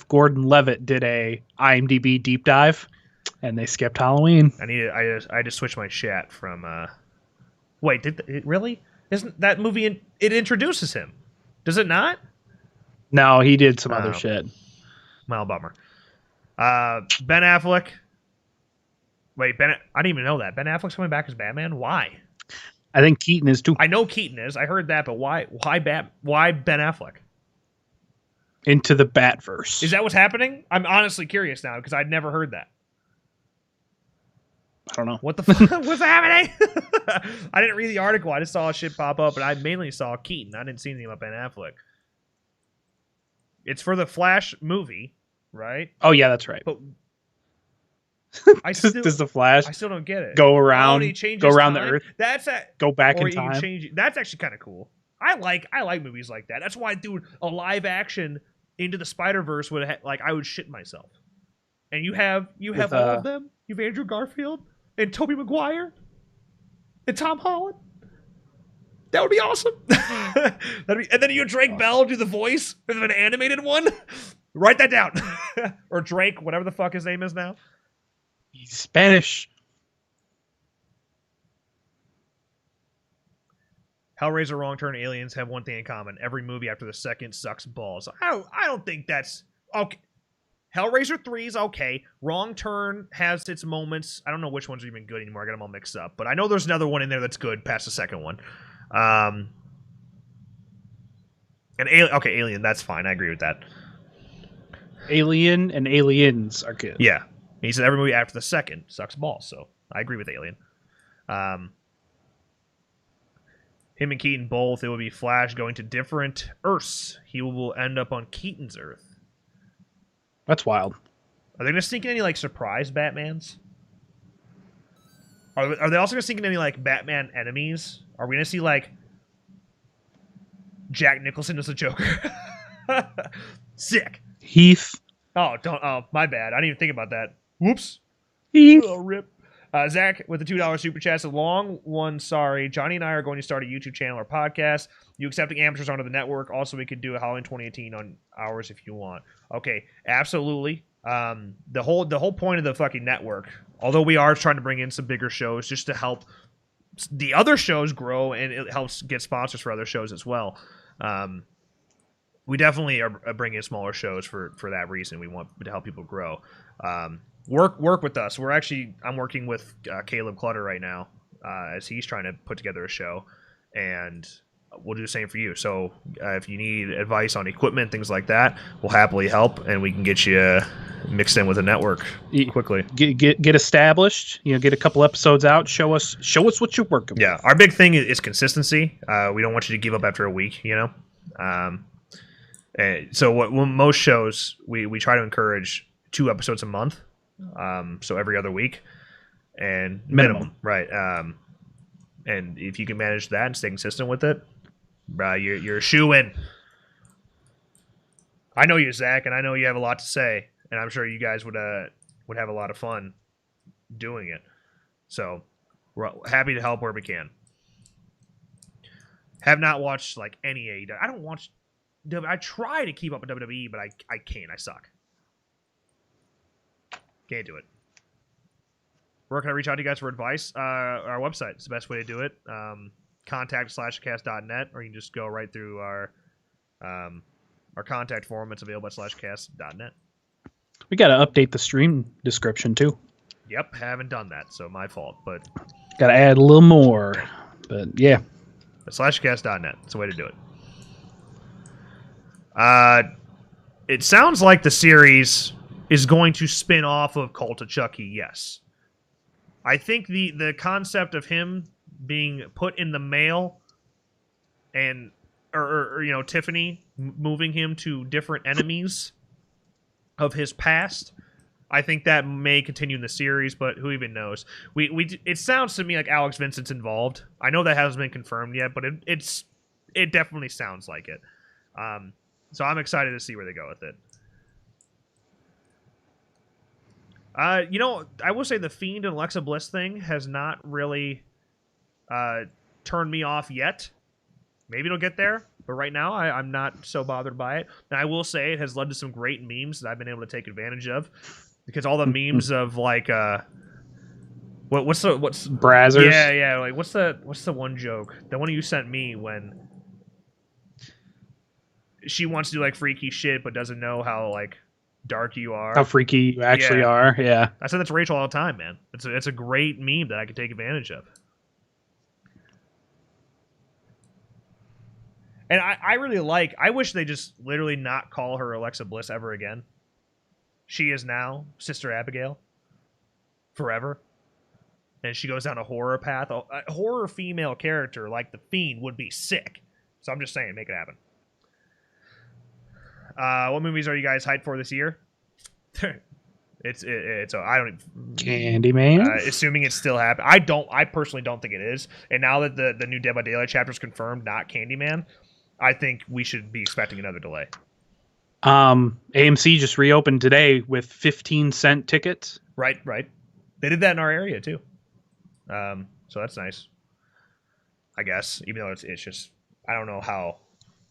Gordon-Levitt did a IMDb deep dive, and they skipped Halloween. I had to switch my chat from. Wait, did it really? Isn't that movie? It introduces him, does it not? No, he did some other shit. Well, bummer. Ben Affleck. Wait, I didn't even know that. Ben Affleck's coming back as Batman? Why? I think Keaton is too. I know Keaton is. I heard that, but why Ben Affleck? Into the Batverse. Is that what's happening? I'm honestly curious now because I'd never heard that. I don't know. What the fuck was happening? I didn't read the article. I just saw shit pop up, but I mainly saw Keaton. I didn't see anything about Ben Affleck. It's for the Flash movie, right? Oh, yeah, that's right. But does the Flash I still don't get it. go around the Earth? Go back in time. That's actually kind of cool. I like movies like that. That's why, dude, a live action Into the Spider-Verse would I would shit myself. And you have all of them. You have Andrew Garfield and Tobey Maguire and Tom Holland. That would be awesome. And then you have Drake Bell do the voice of an animated one. Write that down. Or Drake, whatever the fuck his name is now. He's Spanish. Hellraiser, Wrong Turn, Aliens have one thing in common. Every movie after the second sucks balls. I don't think that's... Okay. Hellraiser 3 is okay. Wrong Turn has its moments. I don't know which ones are even good anymore. I got them all mixed up. But I know there's another one in there that's good past the second one. Alien, that's fine. I agree with that. Alien and Aliens are good. Yeah. He said every movie after the second sucks balls, so I agree with Alien. Him and Keaton both, it would be Flash going to different Earths. He will end up on Keaton's Earth. That's wild. Are they going to sneak in any, surprise Batmans? Are they also going to sneak in any, Batman enemies? Are we going to see, Jack Nicholson as the Joker? Sick. Heath. Oh, don't. Oh, my bad. I didn't even think about that. Whoops. Heath. Oh, rip. Zach with the $2 super chat. A long one. Sorry, Johnny and I are going to start a YouTube channel or podcast. You accepting amateurs onto the network? Also, we could do a Halloween 2018 on ours if you want. Okay, absolutely. The whole point of the fucking network, although we are trying to bring in some bigger shows just to help the other shows grow, and it helps get sponsors for other shows as well. We definitely are bringing in smaller shows for that reason. We want to help people grow. Work with us. I'm working with Caleb Clutter right now as he's trying to put together a show, and we'll do the same for you. So if you need advice on equipment, things like that, we'll happily help, and we can get you mixed in with a network quickly. Get established. Get a couple episodes out. Show us what you're working with. Yeah, our big thing is consistency. We don't want you to give up after a week. And so what most shows we try to encourage 2 episodes a month. So every other week, and minimum, right? And if you can manage that and stay consistent with it, you're a shoo-in. I know you, Zach, and I know you have a lot to say, and I'm sure you guys would have a lot of fun doing it. So we're happy to help where we can. Have not watched like any AEW. I don't watch. I try to keep up with WWE, but I can't. I suck. Can't do it. Where can I reach out to you guys for advice? Our website is the best way to do it. Contact@slashcast.net, or you can just go right through our contact form. It's available at slashcast.net. We got to update the stream description too. Yep, haven't done that, so my fault. But got to add a little more. But yeah, slashcast.net. That's the way to do it. It sounds like the series is going to spin off of Cult of Chucky, yes. I think the concept of him being put in the mail and or Tiffany moving him to different enemies of his past, I think that may continue in the series, but who even knows? It sounds to me like Alex Vincent's involved. I know that hasn't been confirmed yet, but it definitely sounds like it. So I'm excited to see where they go with it. I will say the Fiend and Alexa Bliss thing has not really turned me off yet. Maybe it'll get there, but right now I'm not so bothered by it. And I will say it has led to some great memes that I've been able to take advantage of, because all the memes of like what's Brazzers? Yeah. Like what's the one joke? The one you sent me when she wants to do like freaky shit but doesn't know how like dark you are. How freaky you actually are. Yeah. I said that to Rachel all the time, man. It's a great meme that I could take advantage of. And I really I wish they just literally not call her Alexa Bliss ever again. She is now Sister Abigail. Forever. And she goes down a horror path. A horror female character like the Fiend would be sick. So I'm just saying, make it happen. What movies are you guys hyped for this year? It's I don't Candyman. Assuming it's still happening. I personally don't think it is. And now that the new Dead by Daylight chapter is confirmed, not Candyman, I think we should be expecting another delay. AMC just reopened today with 15-cent tickets. Right. They did that in our area too. So that's nice. I guess, even though it's just, I don't know how.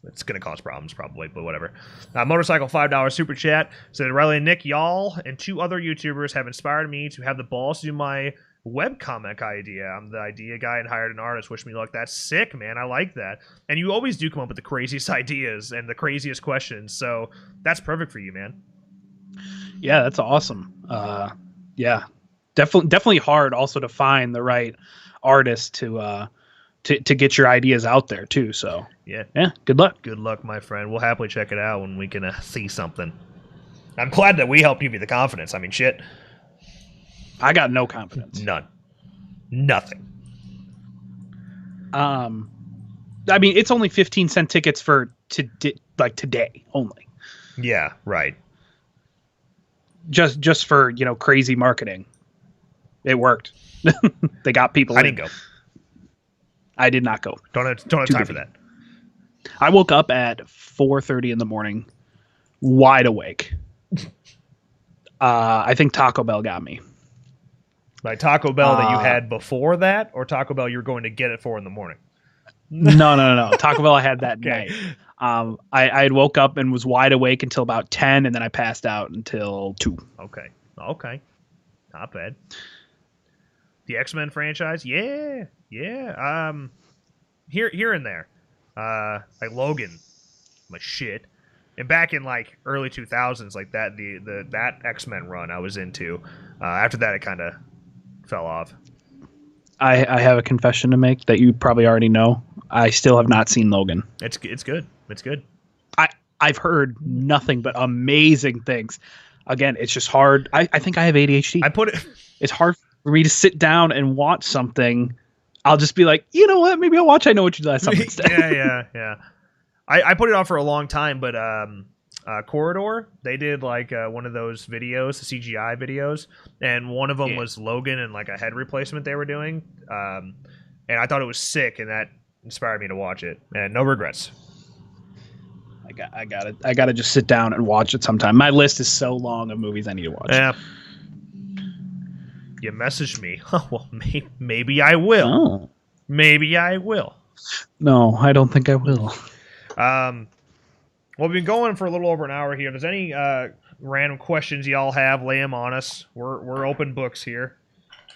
It's going to cause problems probably, but whatever. Motorcycle $5 super chat said, Riley and Nick, y'all and 2 other YouTubers have inspired me to have the balls to do my webcomic idea. I'm the idea guy and hired an artist. Wish me luck. That's sick, man. I like that. And you always do come up with the craziest ideas and the craziest questions. So that's perfect for you, man. Yeah, that's awesome. Yeah, definitely hard also to find the right artist to get your ideas out there too. So yeah, good luck, my friend. We'll happily check it out when we can see something. I'm glad that we helped give you the confidence. I mean, shit, I got no confidence. Nothing. I mean, it's only 15-cent tickets for today only. Yeah, right. Just for crazy marketing, it worked. They got people. I didn't go. I did not go. Don't have time for that. I woke up at 4:30 in the morning, wide awake. I think Taco Bell got me. Like Taco Bell that you had before that, or Taco Bell you were going to get at 4 a.m? No. Taco Bell I had that Okay. night. I had woke up and was wide awake until about 10, and then I passed out until 2. Okay. Not bad. The X-Men franchise, yeah. Here and there. Like Logan, my shit. And back in like early 2000s, like that that X-Men run I was into. After that, it kind of fell off. I have a confession to make that you probably already know. I still have not seen Logan. It's good. It's good. I've heard nothing but amazing things. Again, it's just hard. I think I have ADHD. I put it. It's hard for me to sit down and watch something. I'll just be like, you know what? Maybe I'll watch I Know What You Did Last Summer instead. Yeah. I put it off for a long time, but Corridor, they did like one of those videos, the CGI videos, and one of them was Logan and like a head replacement they were doing, and I thought it was sick, and that inspired me to watch it, and no regrets. I gotta just sit down and watch it sometime. My list is so long of movies I need to watch. Yeah. You messaged me. Well, maybe I will. Oh. Maybe I will. No, I don't think I will. Well, we've been going for a little over an hour here. If there's any random questions y'all have, lay them on us. We're open books here.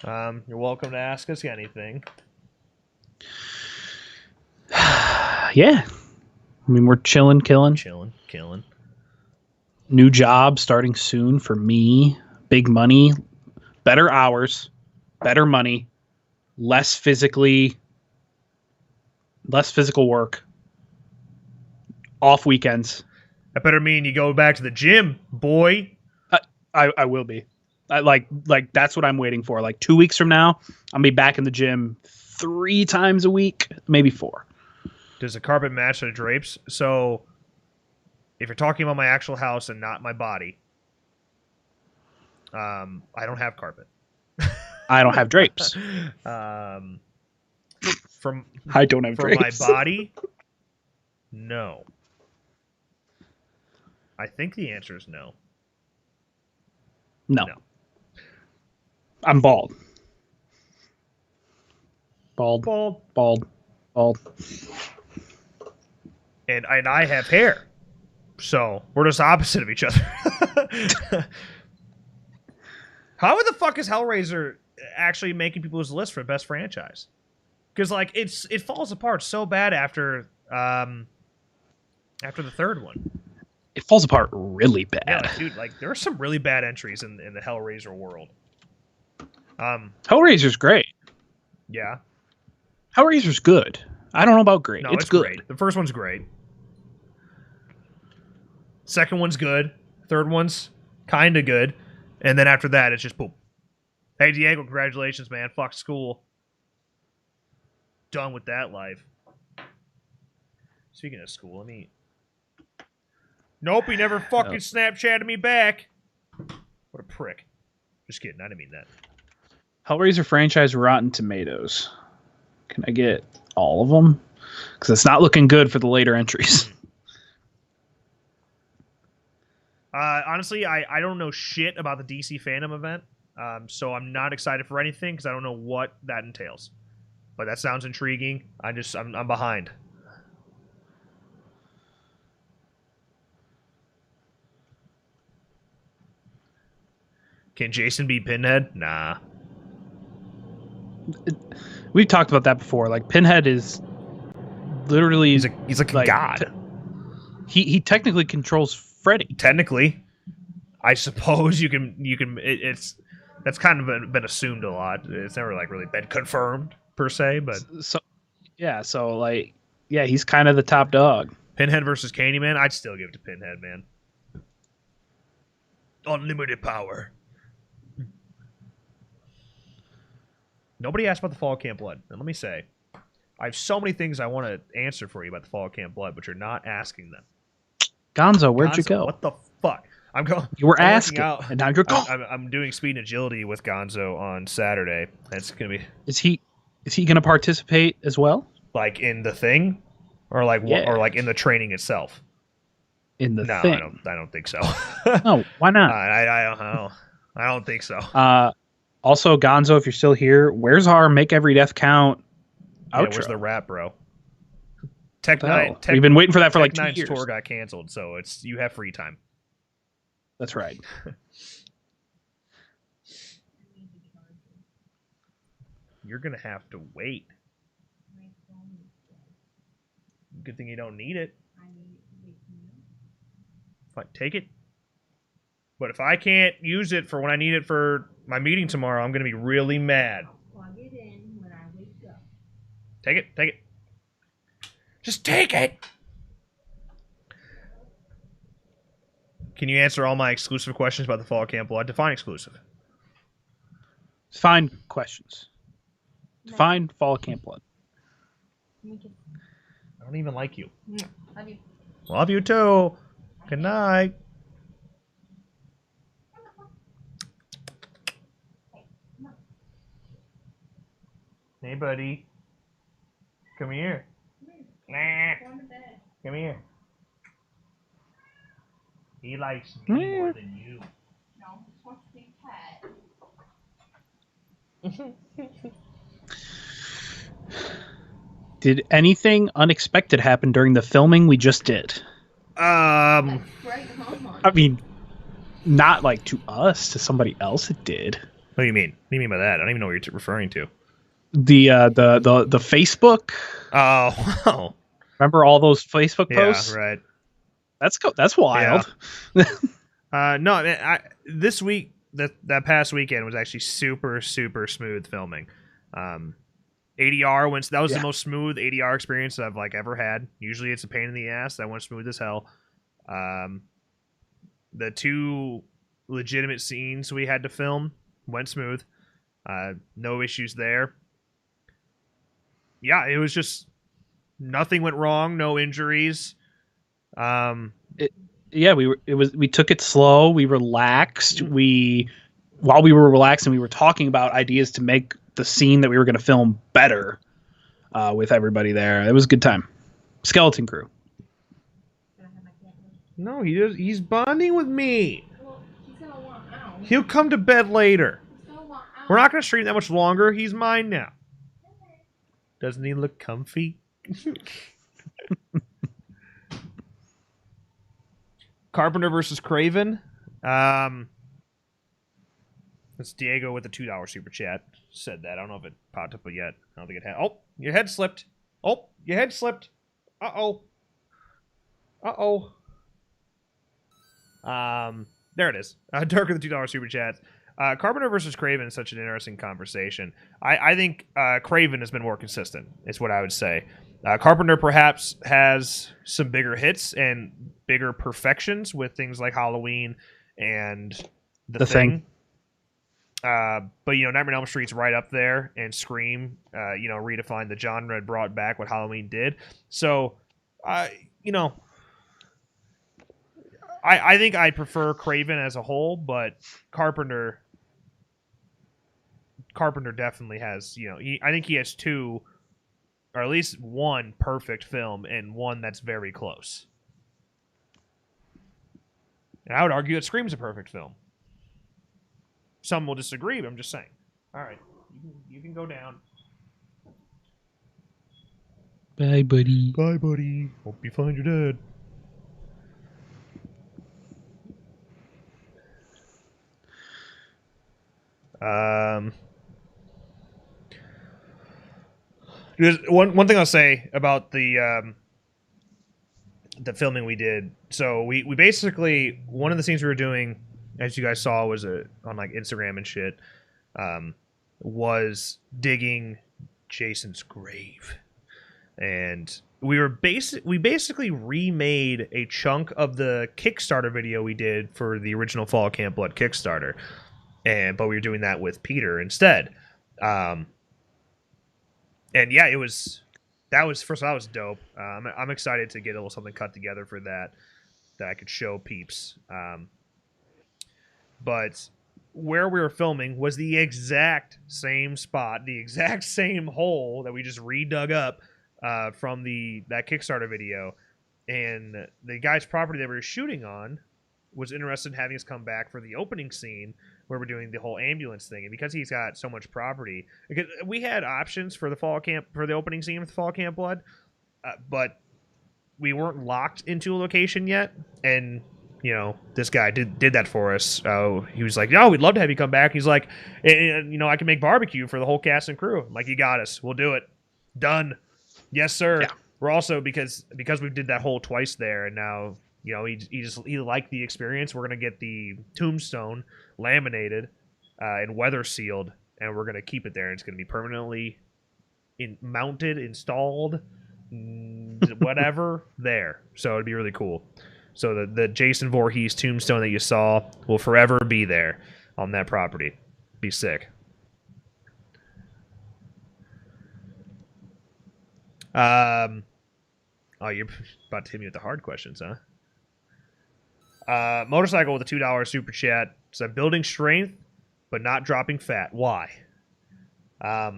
You're welcome to ask us anything. Yeah. I mean, we're killing. Killing. New job starting soon for me. Big money, better hours, better money, less physical work, off weekends. That better mean you go back to the gym, boy. I will be. Like that's what I'm waiting for. Like 2 weeks from now, I'll be back in the gym 3 times a week, maybe 4. Does the carpet match the drapes? So, if you're talking about my actual house and not my body, I don't have carpet. I don't have drapes. I don't have drapes. For my body, no. I think the answer is no. No. I'm bald. Bald. And I have hair. So, we're just opposite of each other. How the fuck is Hellraiser actually making people's list for best franchise? Because like it falls apart so bad after the third one. It falls apart really bad. Yeah, dude, like there are some really bad entries in the Hellraiser world. Hellraiser's great. Yeah. Hellraiser's good. I don't know about great. No, it's good. Great. The first one's great. Second one's good. Third one's kind of good. And then after that, it's just boom. Hey, Diego, congratulations, man. Fuck school. Done with that life. Speaking of school, let me... Nope, he never fucking Snapchatted me back. What a prick. Just kidding, I didn't mean that. Hellraiser franchise Rotten Tomatoes. Can I get all of them? Because it's not looking good for the later entries. Honestly, I don't know shit about the DC Fandom event, so I'm not excited for anything because I don't know what that entails. But that sounds intriguing. I'm behind. Can Jason be Pinhead? Nah. We've talked about that before. Like Pinhead is literally he's like a god. He technically controls Freddy. Technically, I suppose you can. It's that's kind of been assumed a lot. It's never like really been confirmed per se, but he's kind of the top dog. Pinhead versus Candyman, I'd still give it to Pinhead, man. Unlimited power. Nobody asked about the Fall Camp Blood, and let me say, I have so many things I want to answer for you about the Fall Camp Blood, but you're not asking them. Gonzo, where'd you go? What the fuck? I'm going. You were asking, and now you're going. I'm doing speed and agility with Gonzo on Saturday. That's gonna be. Is he gonna participate as well? Like in the thing, or like or like in the training itself? in the No, thing. I don't think so. Oh, why not? I don't think so. Also, Gonzo, if you're still here, where's our Make Every Death Count Yeah, outro? where's the rap, bro? What Tech the Nine. hell? We've been waiting for that for like 2 Nine's years. tour got canceled, so you have free time. That's right. You're gonna have to wait. Good thing you don't need it. Fine, take it. But if I can't use it for when I need it for my meeting tomorrow, I'm gonna be really mad. Plug it in when I wake up. Take it. Take it. Just take it. Can you answer all my exclusive questions about the Fall Camp Blood? Define exclusive. Define questions. Define Fall Camp Blood. I don't even like you. Love you. Love you too. Good night. Hey, buddy. Come here. Nah. Come here. He likes me more than you. No, just wants to be pet. Did anything unexpected happen during the filming we just did? Right, come on. I mean, not like to us, to somebody else it did. What do you mean? What do you mean by that? I don't even know what you're referring to. The Facebook. Oh, Remember all those Facebook posts? yeah, right. That's wild. No, this week, that past weekend was actually super smooth filming. ADR that was the most smooth ADR experience I've like ever had. Usually it's a pain in the ass. That went smooth as hell. The 2 legitimate scenes we had to film went smooth. No issues there. Yeah, it was just nothing went wrong. No injuries. We took it slow. We relaxed. While we were relaxing, we were talking about ideas to make the scene that we were going to film better with everybody there. It was a good time. Skeleton crew. No, he's bonding with me. Well, he's gonna want out. He'll come to bed later. He's gonna want out. We're not going to stream that much longer. He's mine now. Doesn't he look comfy? Carpenter versus Craven. It's Diego with the $2 super chat. Said that. I don't know if it popped up yet. I don't think it had. Oh, your head slipped. Oh, your head slipped. Uh-oh. Uh-oh. There it is. Dirk with the $2 super chat. Carpenter versus Craven is such an interesting conversation. I think Craven has been more consistent, is what I would say. Carpenter perhaps has some bigger hits and bigger perfections with things like Halloween and The Thing. But, Nightmare on Elm Street's right up there, and Scream, redefined the genre and brought back what Halloween did. So, I think I prefer Craven as a whole, but Carpenter definitely has, I think he has 2, or at least 1 perfect film and 1 that's very close. And I would argue that Scream's a perfect film. Some will disagree, but I'm just saying. All right, you can go down. Bye, buddy. Bye, buddy. Hope you find your dad. There's one thing I'll say about the filming we did. So we basically, one of the scenes we were doing, as you guys saw, was on like Instagram and shit, was digging Jason's grave, and we basically remade a chunk of the Kickstarter video we did for the original Fall Camp Blood Kickstarter, but we were doing that with Peter instead. And yeah, that was dope. I'm excited to get a little something cut together for that I could show peeps. But where we were filming was the exact same spot, the exact same hole that we just redug up from that Kickstarter video. and the guy's property that we were shooting on was interested in having us come back for the opening scene where we're doing the whole ambulance thing. And because he's got so much property, because we had options for the fall camp for the opening scene with Fall Camp Blood, but we weren't locked into a location yet. And this guy did that for us. He was like, "No, we'd love to have you come back." He's like, I can make barbecue for the whole cast and crew." I'm like, "You got us. We'll do it. Done. Yes, sir." Yeah. We're also because we did that hole twice there, and now he liked the experience. We're gonna get the tombstone laminated and weather sealed, and we're gonna keep it there. It's gonna be permanently mounted, installed, whatever there. So it'd be really cool. So the Jason Voorhees tombstone that you saw will forever be there on that property. Be sick. Oh, you're about to hit me with the hard questions, huh? Motorcycle with a $2 super chat. So building strength, but not dropping fat. Why? Let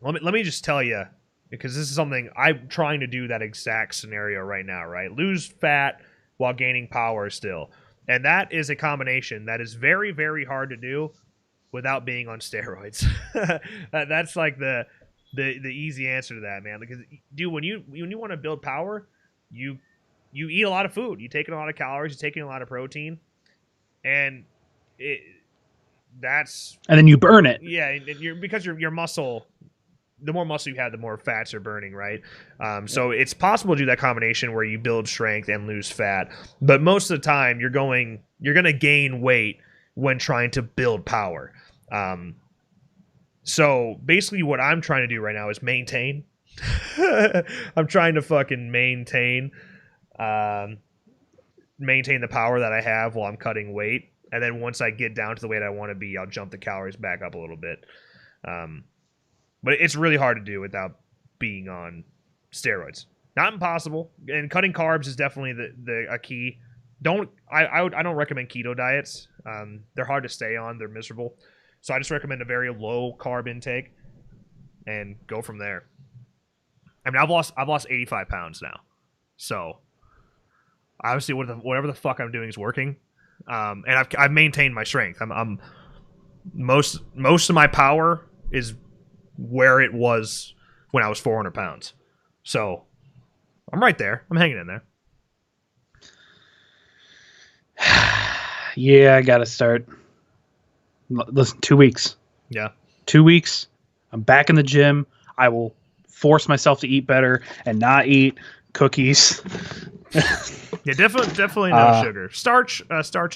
me just tell you, because this is something I'm trying to do that exact scenario right now, right? Lose fat while gaining power still. And that is a combination that is very, very hard to do without being on steroids. That's like the easy answer to that, man. Because, dude, when you want to build power, you eat a lot of food. You take in a lot of calories. You take in a lot of protein. And and then you burn it. Yeah, and because your muscle, the more muscle you have, the more fats are burning, right? So it's possible to do that combination where you build strength and lose fat, but most of the time you're going to gain weight when trying to build power. So basically, what I'm trying to do right now is maintain. I'm trying to fucking maintain the power that I have while I'm cutting weight, and then once I get down to the weight I want to be, I'll jump the calories back up a little bit. But it's really hard to do without being on steroids. Not impossible, and cutting carbs is definitely a key. I don't recommend keto diets. They're hard to stay on. They're miserable. So I just recommend a very low carb intake and go from there. I mean, I've lost 85 pounds now, so obviously whatever the fuck I'm doing is working. And I've maintained my strength. I'm most of my power is where it was when I was 400 pounds. So I'm right there. I'm hanging in there. Yeah, I gotta start. Listen, 2 weeks. Yeah. 2 weeks. I'm back in the gym. I will force myself to eat better and not eat cookies. Yeah, definitely no sugar. Starch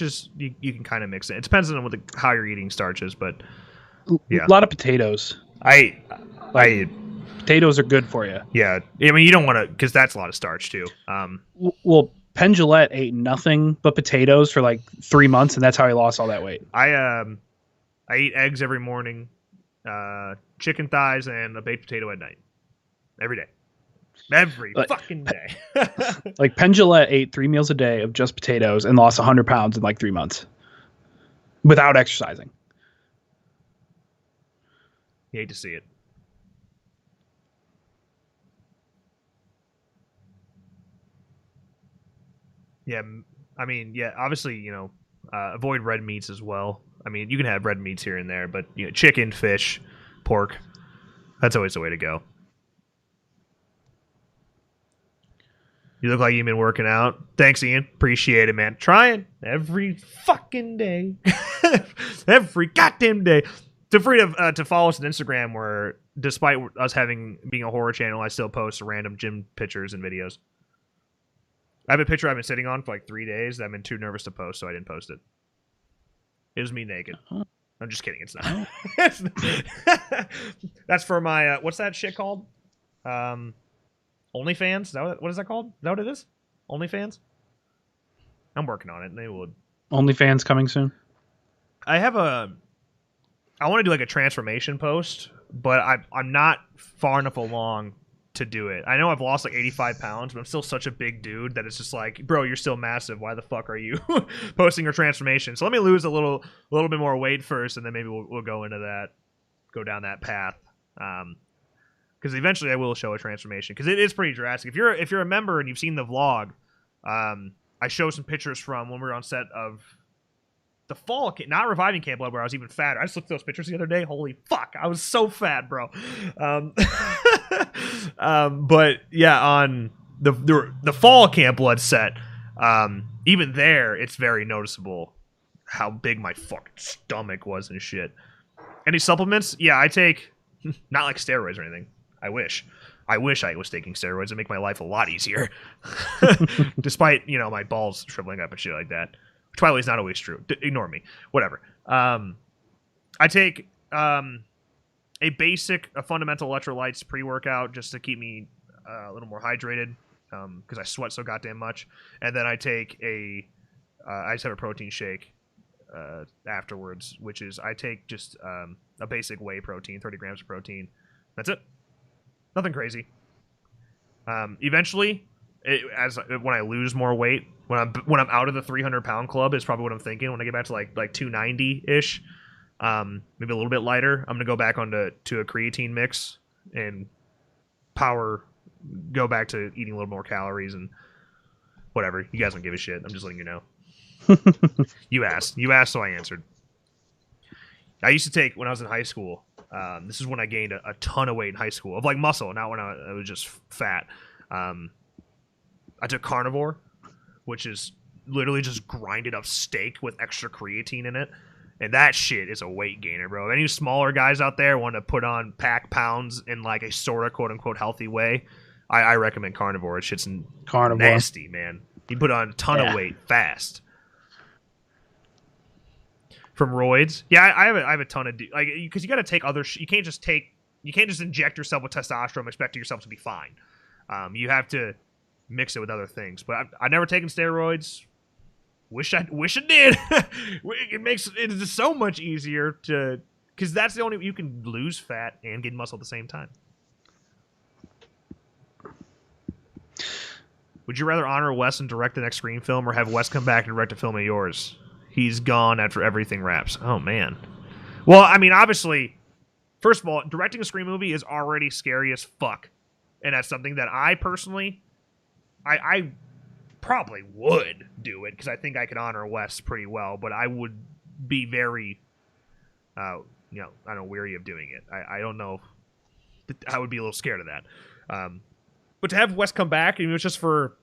is you can kind of mix it. It depends on how you're eating starches, but yeah. A lot of potatoes. Potatoes are good for you. Yeah, I mean you don't want to, because that's a lot of starch too. Well, Penn Jillette ate nothing but potatoes for like 3 months, and that's how he lost all that weight. I eat eggs every morning, chicken thighs, and a baked potato at night. Every day. Every fucking day. Like Penn Jillette ate 3 meals a day of just potatoes and lost 100 pounds in like 3 months without exercising. You hate to see it. Yeah, I mean, yeah, obviously, avoid red meats as well. I mean, you can have red meats here and there, but chicken, fish, pork, that's always the way to go. You look like you've been working out. Thanks, Ian. Appreciate it, man. Trying every fucking day. Every goddamn day. Feel free to follow us on Instagram, where despite us being a horror channel, I still post random gym pictures and videos. I have a picture I've been sitting on for like 3 days that I've been too nervous to post, so I didn't post it. It was me naked. I'm just kidding. It's not. That's for my what's that shit called? OnlyFans? Is that what is that called? Is that what it is? OnlyFans? I'm working on it. They would. OnlyFans coming soon. I want to do like a transformation post, but I'm not far enough along to do it. I know I've lost like 85 pounds, but I'm still such a big dude that it's just like, bro, you're still massive. Why the fuck are you posting your transformation? So let me lose a little bit more weight first, and then maybe we'll go into that, go down that path. because eventually I will show a transformation because it is pretty drastic. If you're a member and you've seen the vlog, I show some pictures from when we were on set of the fall, not reviving Camp Blood, where I was even fatter. I just looked at those pictures the other day. Holy fuck, I was so fat, bro. But yeah, on the fall Camp Blood set, even there, it's very noticeable how big my fucking stomach was and shit. Any supplements? Yeah, I take not like steroids or anything. I wish I was taking steroids. It'd make my life a lot easier. Despite, my balls shriveling up and shit like that. Which, by the way, is not always true. Ignore me. Whatever. I take a fundamental electrolytes pre-workout just to keep me a little more hydrated because I sweat so goddamn much. And then I take I just have a protein shake afterwards, which is I take just a basic whey protein, 30 grams of protein. That's it. Nothing crazy. Eventually, when I lose more weight, when I'm out of the 300-pound club, is probably what I'm thinking. When I get back to like 290-ish, maybe a little bit lighter, I'm gonna go back to a creatine mix and go back to eating a little more calories and whatever. You guys don't give a shit. I'm just letting you know. You asked, so I answered. I used to take when I was in high school. This is when I gained a ton of weight in high school of like muscle, not when I was just fat. I took carnivore, which is literally just grinded up steak with extra creatine in it. And that shit is a weight gainer, bro. Any smaller guys out there want to pack pounds in like a sort of quote unquote healthy way, I recommend carnivore. It shit's nasty, man. You put on a ton of weight fast. From roids, yeah, I have a ton of because you got to take other. You can't just inject yourself with testosterone and expect yourself to be fine. You have to mix it with other things. But I've never taken steroids. Wish I did. It makes it just so much easier because that's the only you can lose fat and gain muscle at the same time. Would you rather honor Wes and direct the next Scream film, or have Wes come back and direct a film of yours? He's gone after everything wraps. Oh, man. Well, I mean, obviously, first of all, directing a Scream movie is already scary as fuck. And that's something that I personally, I probably would do it because I think I could honor Wes pretty well. But I would be very, weary of doing it. I don't know. I would be a little scared of that. But to have Wes come back, and it was just for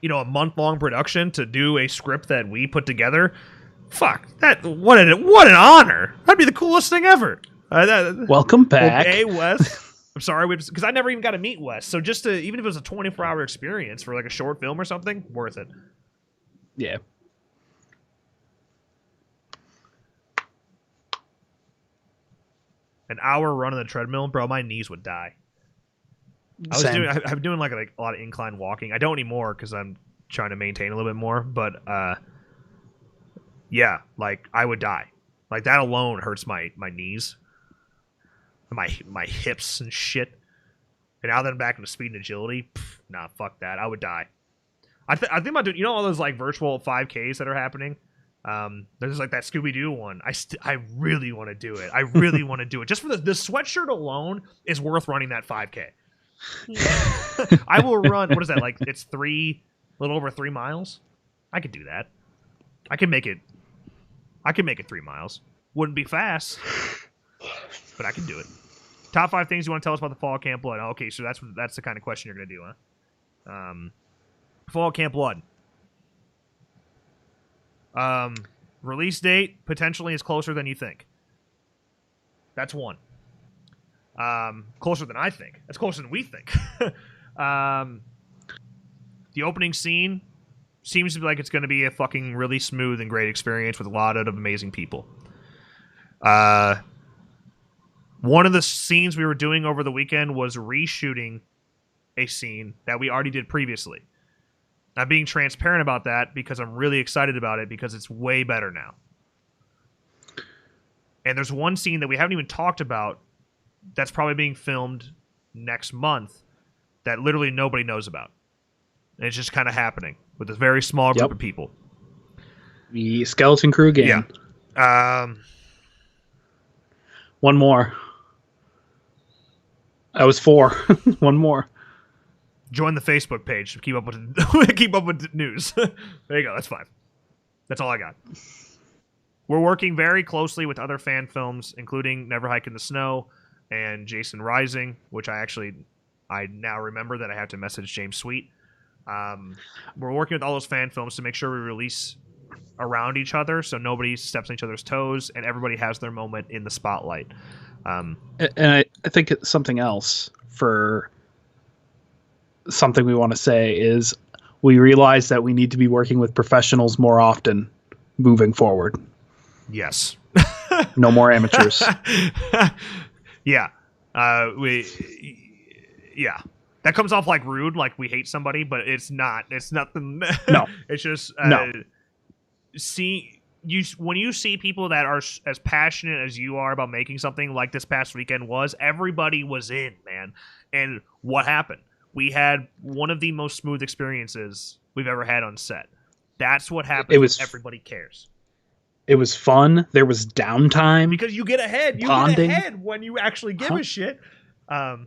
a month-long production to do a script that we put together. Fuck that! What an honor! That'd be the coolest thing ever. Welcome back, okay, Wes. I'm sorry, because I never even got to meet Wes. So just even if it was a 24-hour experience for like a short film or something, worth it. Yeah. An hour run on the treadmill, bro. My knees would die. I've been doing like a lot of incline walking. I don't anymore because I'm trying to maintain a little bit more. But yeah, like I would die. Like that alone hurts my knees, my hips and shit. And now that I'm back into speed and agility, nah, fuck that. I would die. I think about doing all those like virtual 5Ks that are happening. There's like that Scooby-Doo one. I really want to do it. I really want to do it. Just for the sweatshirt alone is worth running that 5K. I will run. What is that like? It's a little over 3 miles. I could do that. I can make it 3 miles. Wouldn't be fast, but I can do it. Top 5 things you want to tell us about the Fall of Camp Blood? Okay, so that's the kind of question you're gonna do, huh? Fall of Camp Blood. Release date potentially is closer than you think. That's one. Closer than I think. That's closer than we think. The opening scene seems to be like it's going to be a fucking really smooth and great experience with a lot of amazing people. One of the scenes we were doing over the weekend was reshooting a scene that we already did previously. I'm being transparent about that because I'm really excited about it because it's way better now. And there's one scene that we haven't even talked about that's probably being filmed next month that literally nobody knows about. And it's just kind of happening with a very small group of people. The skeleton crew again. Yeah. One more. I was 4. One more. Join the Facebook page to keep up with the news. There you go. That's 5. That's all I got. We're working very closely with other fan films, including Never Hike in the Snow and Jason Rising, which I now remember that I have to message James Sweet. We're working with all those fan films to make sure we release around each other so nobody steps on each other's toes and everybody has their moment in the spotlight. And I think it's something else for something we want to say is we realize that we need to be working with professionals more often moving forward. Yes. No more amateurs. Yeah. Yeah. That comes off like rude, like we hate somebody, but it's not. It's nothing. No. It's just No. When you see people that are as passionate as you are about making something like this past weekend was, everybody was in, man. And what happened? We had one of the most smooth experiences we've ever had on set. That's what happens. When everybody cares. It was fun. There was downtime because you get ahead. You bonding. get ahead when you actually give a shit.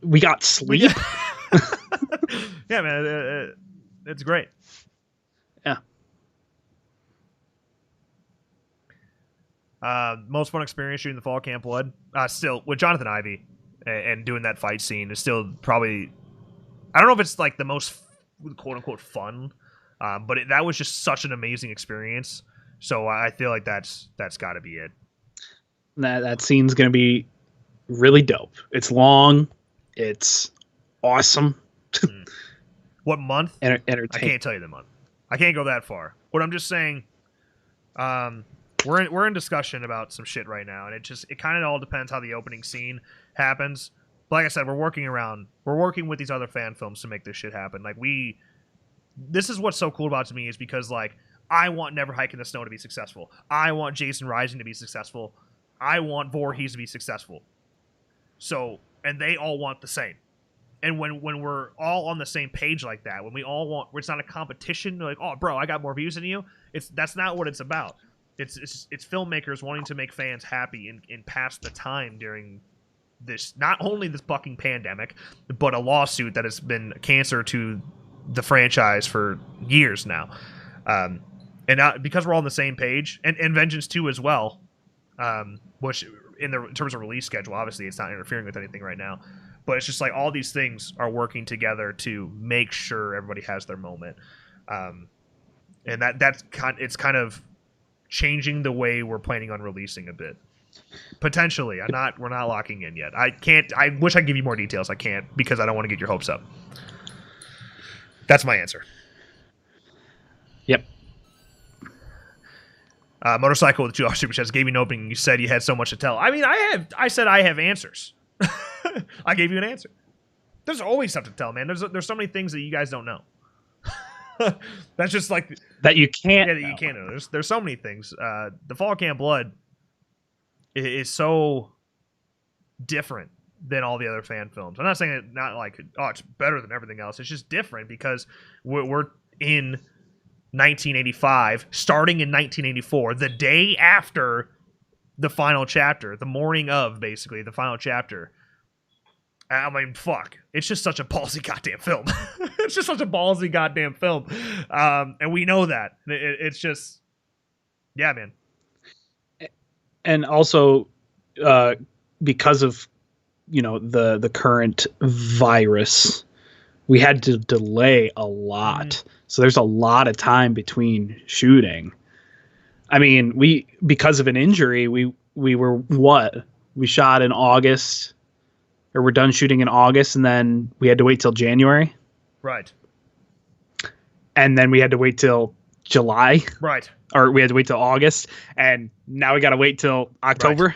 We got sleep. Yeah, man, it's great. Yeah. Most fun experience shooting the Fall Camp Blood. Still with Jonathan Ivey and doing that fight scene is still probably. I don't know if it's like the most quote unquote fun, but that was just such an amazing experience. So I feel like that's got to be it. That scene's gonna be really dope. It's long. It's awesome. What month? Entertaining. I can't tell you the month. I can't go that far. But I'm just saying, we're in discussion about some shit right now, and it kind of all depends how the opening scene happens. But like I said, we're working with these other fan films to make this shit happen. Like this is what's so cool about it to me is because like I want Never Hike in the Snow to be successful. I want Jason Rising to be successful. I want Voorhees to be successful. So, and they all want the same. And when we're all on the same page like that, when we all want, it's not a competition. Like, oh, bro, I got more views than you. That's not what it's about. It's filmmakers wanting to make fans happy and pass the time during this, not only this fucking pandemic, but a lawsuit that has been cancer to the franchise for years now. And because we're all on the same page, and Vengeance 2 as well, which in terms of release schedule, obviously it's not interfering with anything right now. But it's just like all these things are working together to make sure everybody has their moment, and it's kind of changing the way we're planning on releasing a bit. Potentially, we're not locking in yet. I can't. I wish I could give you more details. I can't because I don't want to get your hopes up. That's my answer. Yep. Motorcycle with $2 super chats gave you an opening. You said you had so much to tell. I mean, I said I have answers. I gave you an answer. There's always stuff to tell, man. There's so many things that you guys don't know. That's just like that you can't. Yeah, that you can't know. There's so many things. The Fall Camp Blood is so different than all the other fan films. I'm not saying it not like it's better than everything else. It's just different because we're in 1985, starting in 1984, the day after the final chapter, the morning of basically the final chapter. I mean, fuck. It's just such a ballsy goddamn film. It's just such a ballsy goddamn film. And we know that. It's just, yeah, man. And also, because of, the current virus, we had to delay a lot. Mm-hmm. So there's a lot of time between shooting. I mean, because of an injury, we were we shot in August, or we're done shooting in August, and then we had to wait till January. Right. And then we had to wait till July. Right. Or we had to wait till August, and now we got to wait till October. Right.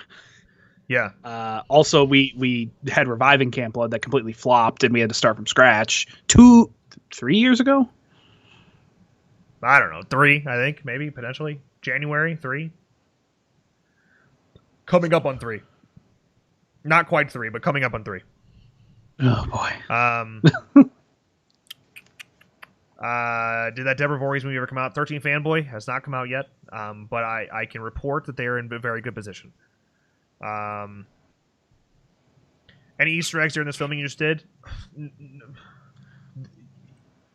Yeah. Also, we had Reviving Camp Blood that completely flopped, and we had to start from scratch 3 years ago. I don't know, 3, I think, maybe, potentially. January, 3. Coming up on 3. Not quite 3, but coming up on 3. Oh, boy. Did that Deborah Voorhees movie ever come out? 13 Fanboy has not come out yet, but I can report that they are in a very good position. Any Easter eggs during this filming you just did?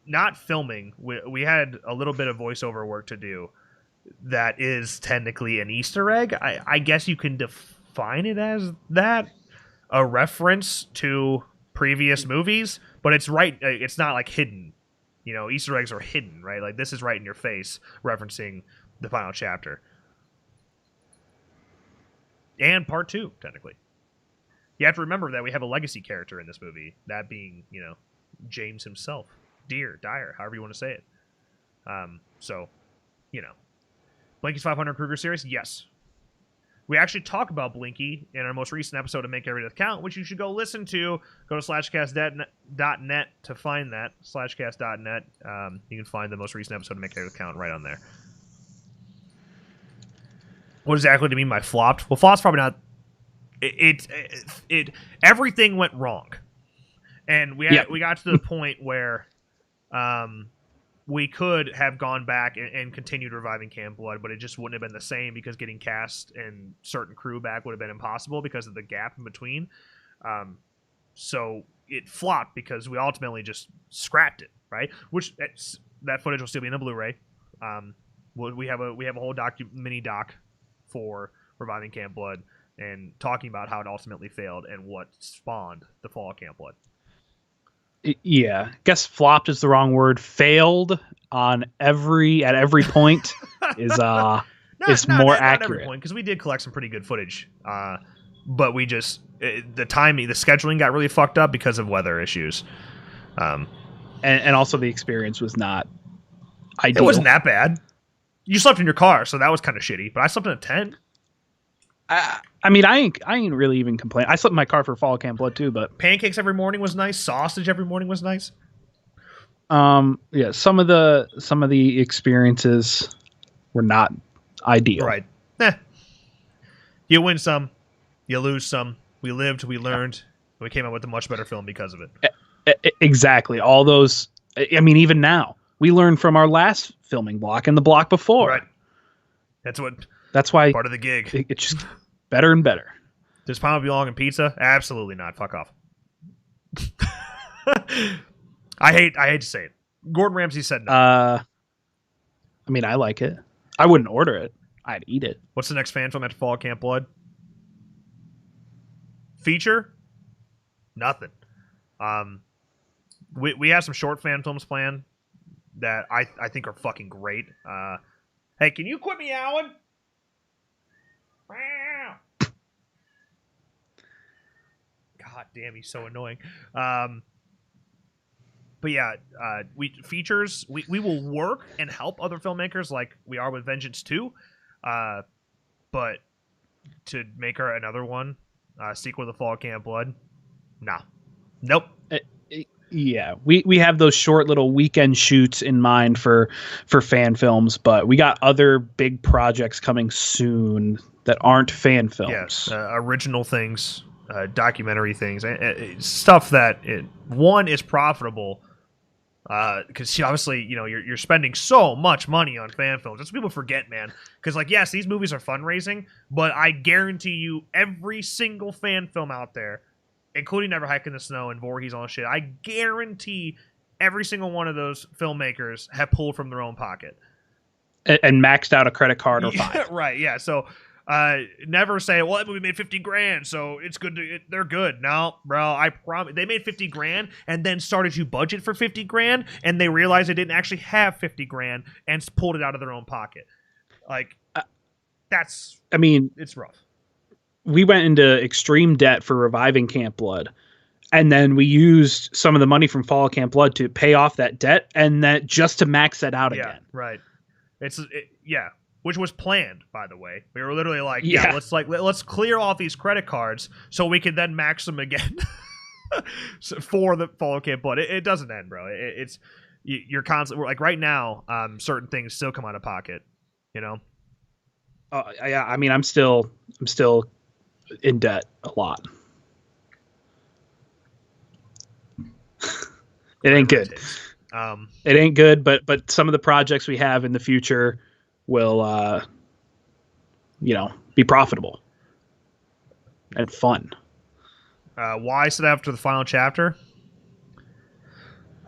Not filming. We had a little bit of voiceover work to do. That is technically an Easter egg. I guess you can define it as that, a reference to previous movies, but it's right. It's not like hidden. You know, Easter eggs are hidden, right? Like this is right in your face, referencing the final chapter and part 2. Technically, you have to remember that we have a legacy character in this movie, that being, you know, James himself, Dyer, however you want to say it. So, you know. Blinky's 500 Kruger series? Yes. We actually talk about Blinky in our most recent episode of Make Every Death Count, which you should go listen to. Go to slashcast.net to find that. Slashcast.net. You can find the most recent episode of Make Every Death Count right on there. What exactly do you mean by flopped? Well, flopped's probably not... It everything went wrong. And we got to the point where... we could have gone back and continued reviving Camp Blood, but it just wouldn't have been the same because getting cast and certain crew back would have been impossible because of the gap in between. So it flopped because we ultimately just scrapped it, right? Which that footage will still be in the Blu-ray. We have a whole mini doc for reviving Camp Blood and talking about how it ultimately failed and what spawned the fall of Camp Blood. Yeah, I guess flopped is the wrong word. Failed at every point is more accurate. Because we did collect some pretty good footage, but we just the scheduling got really fucked up because of weather issues, and also the experience was not ideal. It wasn't that bad. You slept in your car, so that was kind of shitty. But I slept in a tent. I mean, I ain't really even complain. I slept in my car for Fall Camp Blood too, but pancakes every morning was nice. Sausage every morning was nice. Yeah, some of the experiences were not ideal. Right. You win some, you lose some. We lived, we learned, and we came out with a much better film because of it. Exactly. All those. I mean, even now we learned from our last filming block and the block before. Right. That's why part of the gig. It's just better and better. Does Pound belong in pizza? Absolutely not. Fuck off. I hate to say it. Gordon Ramsay said no. I mean, I like it. I wouldn't order it. I'd eat it. What's the next fan film after Fall Camp Blood? Feature? Nothing. We have some short fan films planned that I think are fucking great. Hey, can you quit meowing? God damn, he's so annoying. But yeah, we will work and help other filmmakers like we are with Vengeance 2. But to make another one, sequel to Fall Camp Blood, no. Nope. Yeah, we have those short little weekend shoots in mind for fan films, but we got other big projects coming soon that aren't fan films. Yes, original things, documentary things, stuff that one is profitable. Because obviously, you know, you're spending so much money on fan films. That's what people forget, man. Because yes, these movies are fundraising, but I guarantee you, every single fan film out there, including Never Hike in the Snow and Voorhees, all that shit, I guarantee every single one of those filmmakers have pulled from their own pocket and maxed out a credit card or five. Right? Yeah. So never say, well, that movie made $50,000, so it's good. They're good. No, bro, I promise. They made $50,000 and then started to budget for $50,000, and they realized they didn't actually have $50,000 and pulled it out of their own pocket. Like that's. I mean, it's rough. We went into extreme debt for reviving Camp Blood, and then we used some of the money from Fall of Camp Blood to pay off that debt, and that just to max that out again. Right. Yeah. Which was planned, by the way. We were literally like, let's clear off these credit cards so we can then max them again for the Fall of Camp Blood. It doesn't end, bro. You're constantly like right now. Certain things still come out of pocket, you know. Yeah, I mean, I'm still in debt a lot. It ain't good. It ain't good, but some of the projects we have in the future will be profitable and fun. Why sit after the final chapter?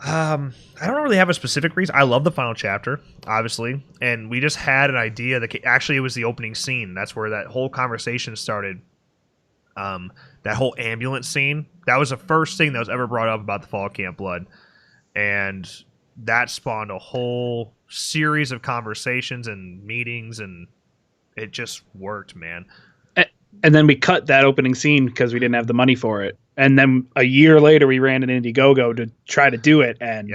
I don't really have a specific reason. I love the final chapter, obviously, and we just had an idea that actually it was the opening scene. That's where that whole conversation started. That whole ambulance scene. That was the first thing that was ever brought up about the Fall Camp Blood, and that spawned a whole series of conversations and meetings, and it just worked, man. And then we cut that opening scene because we didn't have the money for it. And then a year later, we ran an Indiegogo to try to do it and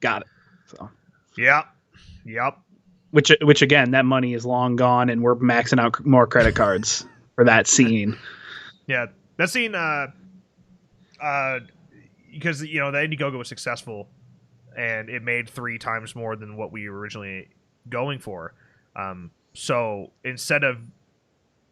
got it. So, yep. Which again, that money is long gone, and we're maxing out more credit cards for that scene. Yeah, that scene. Because the Indiegogo was successful, and it made 3 times more than what we were originally going for. So instead of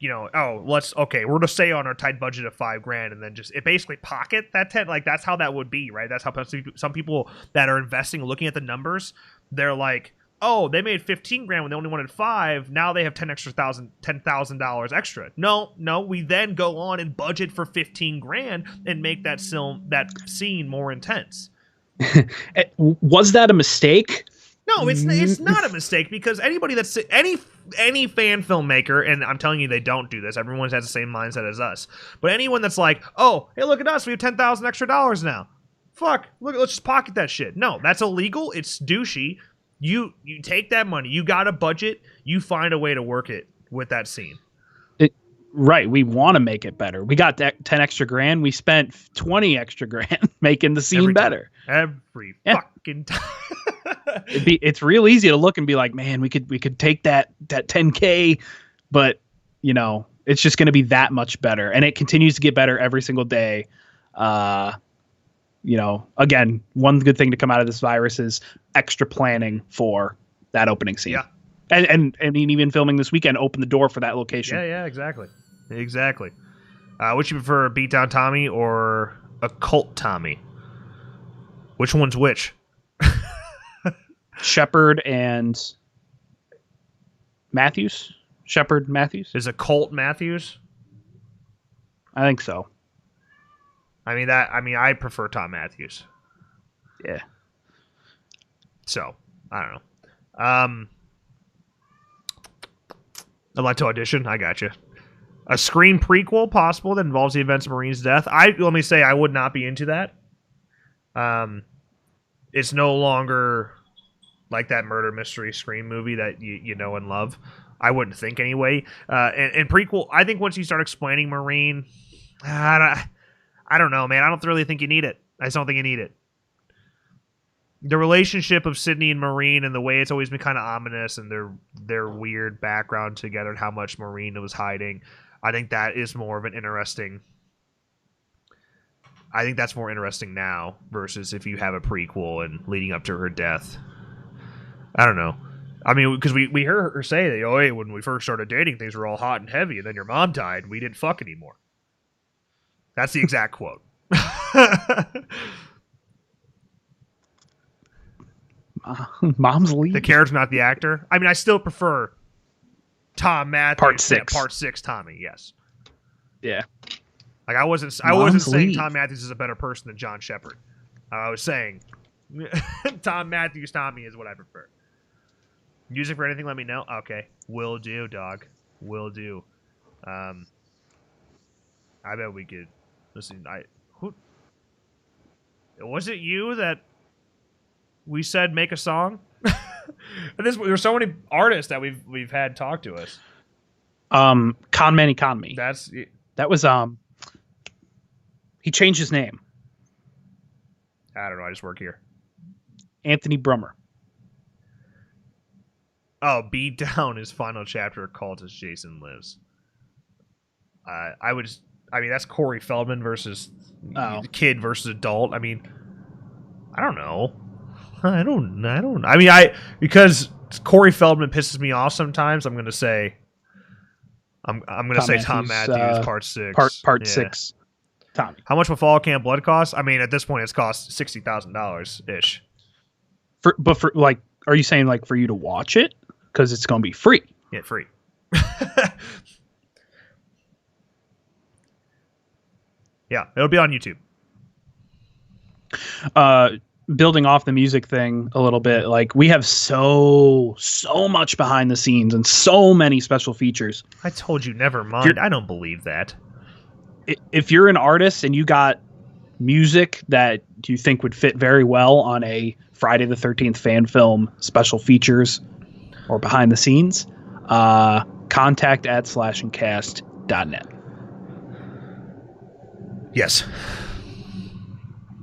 we're to stay on our tight budget of $5,000 and then just it basically pocket that 10. Like that's how that would be, right? That's how some people that are investing, looking at the numbers, they're like, oh, they made $15,000 when they only wanted 5. Now they have $10,000 extra. No, we then go on and budget for $15,000 and make that scene more intense. Was that a mistake? No, it's not a mistake, because anybody that's any fan filmmaker, and I'm telling you they don't do this. Everyone has the same mindset as us. But anyone that's like, oh, hey, look at us, we have $10,000 extra now. Fuck, look, let's just pocket that shit. No, that's illegal. It's douchey. You take that money. You got a budget. You find a way to work it with that scene. Right. We want to make it better. We got that 10 extra grand. We spent 20 extra grand making the scene better. Every fucking time. It's real easy to look and be like, man, we could take that 10K, but it's just going to be that much better. And it continues to get better every single day. Again, one good thing to come out of this virus is extra planning for that opening scene. Yeah. And even filming this weekend opened the door for that location. Yeah, exactly. Would you prefer Beatdown Tommy or Occult Tommy? Which one's which? Shepard and Matthews? Shepard Matthews? Is Occult Matthews? I think so. I prefer Tom Matthews. Yeah. So, I don't know. I'd like to audition. I got you. A Scream prequel possible that involves the events of Marine's death. Let me say, I would not be into that. It's no longer like that murder mystery Scream movie that you know and love. I wouldn't think anyway. And prequel, I think once you start explaining Marine, I don't know, man. I don't really think you need it. I just don't think you need it. The relationship of Sydney and Marine and the way it's always been kind of ominous, and their weird background together and how much Marine was hiding, I think that is more of an interesting. I think that's more interesting now versus if you have a prequel and leading up to her death. I don't know. I mean, because we heard her say that, hey, when we first started dating, things were all hot and heavy, and then your mom died, we didn't fuck anymore. That's the exact quote. Mom's leave. The character, not the actor. I mean, I still prefer Tom Matthews. Part 6. Yeah, Part 6 Tommy, yes. Yeah. Like I wasn't saying Tom Matthews is a better person than John Shepard. I was saying Tom Matthews Tommy is what I prefer. Music for anything, let me know. Okay. Will do, dog. Will do. I bet we could listen. Was it you that we said make a song? There's so many artists that we've had talk to us. Con Man Economy. That was he changed his name. I don't know. I just work here. Anthony Brummer. Oh, Beat Down his final chapter called as Jason Lives. That's Corey Feldman versus kid versus adult. I mean, I don't know. Because Corey Feldman pisses me off sometimes. I'm gonna say Tom Matthews Part 6. Part 6. Tommy. How much will Fall Camp Blood cost? I mean, at this point, it's cost $60,000 ish. Are you saying like for you to watch it? Because it's gonna be free. Yeah, free. Yeah, it'll be on YouTube. Building off the music thing a little bit, like we have so much behind the scenes and so many special features. I told you, never mind. I don't believe that. If you're an artist and you got music that you think would fit very well on a Friday the 13th fan film special features or behind the scenes, contact at slashandcast.net. Yes.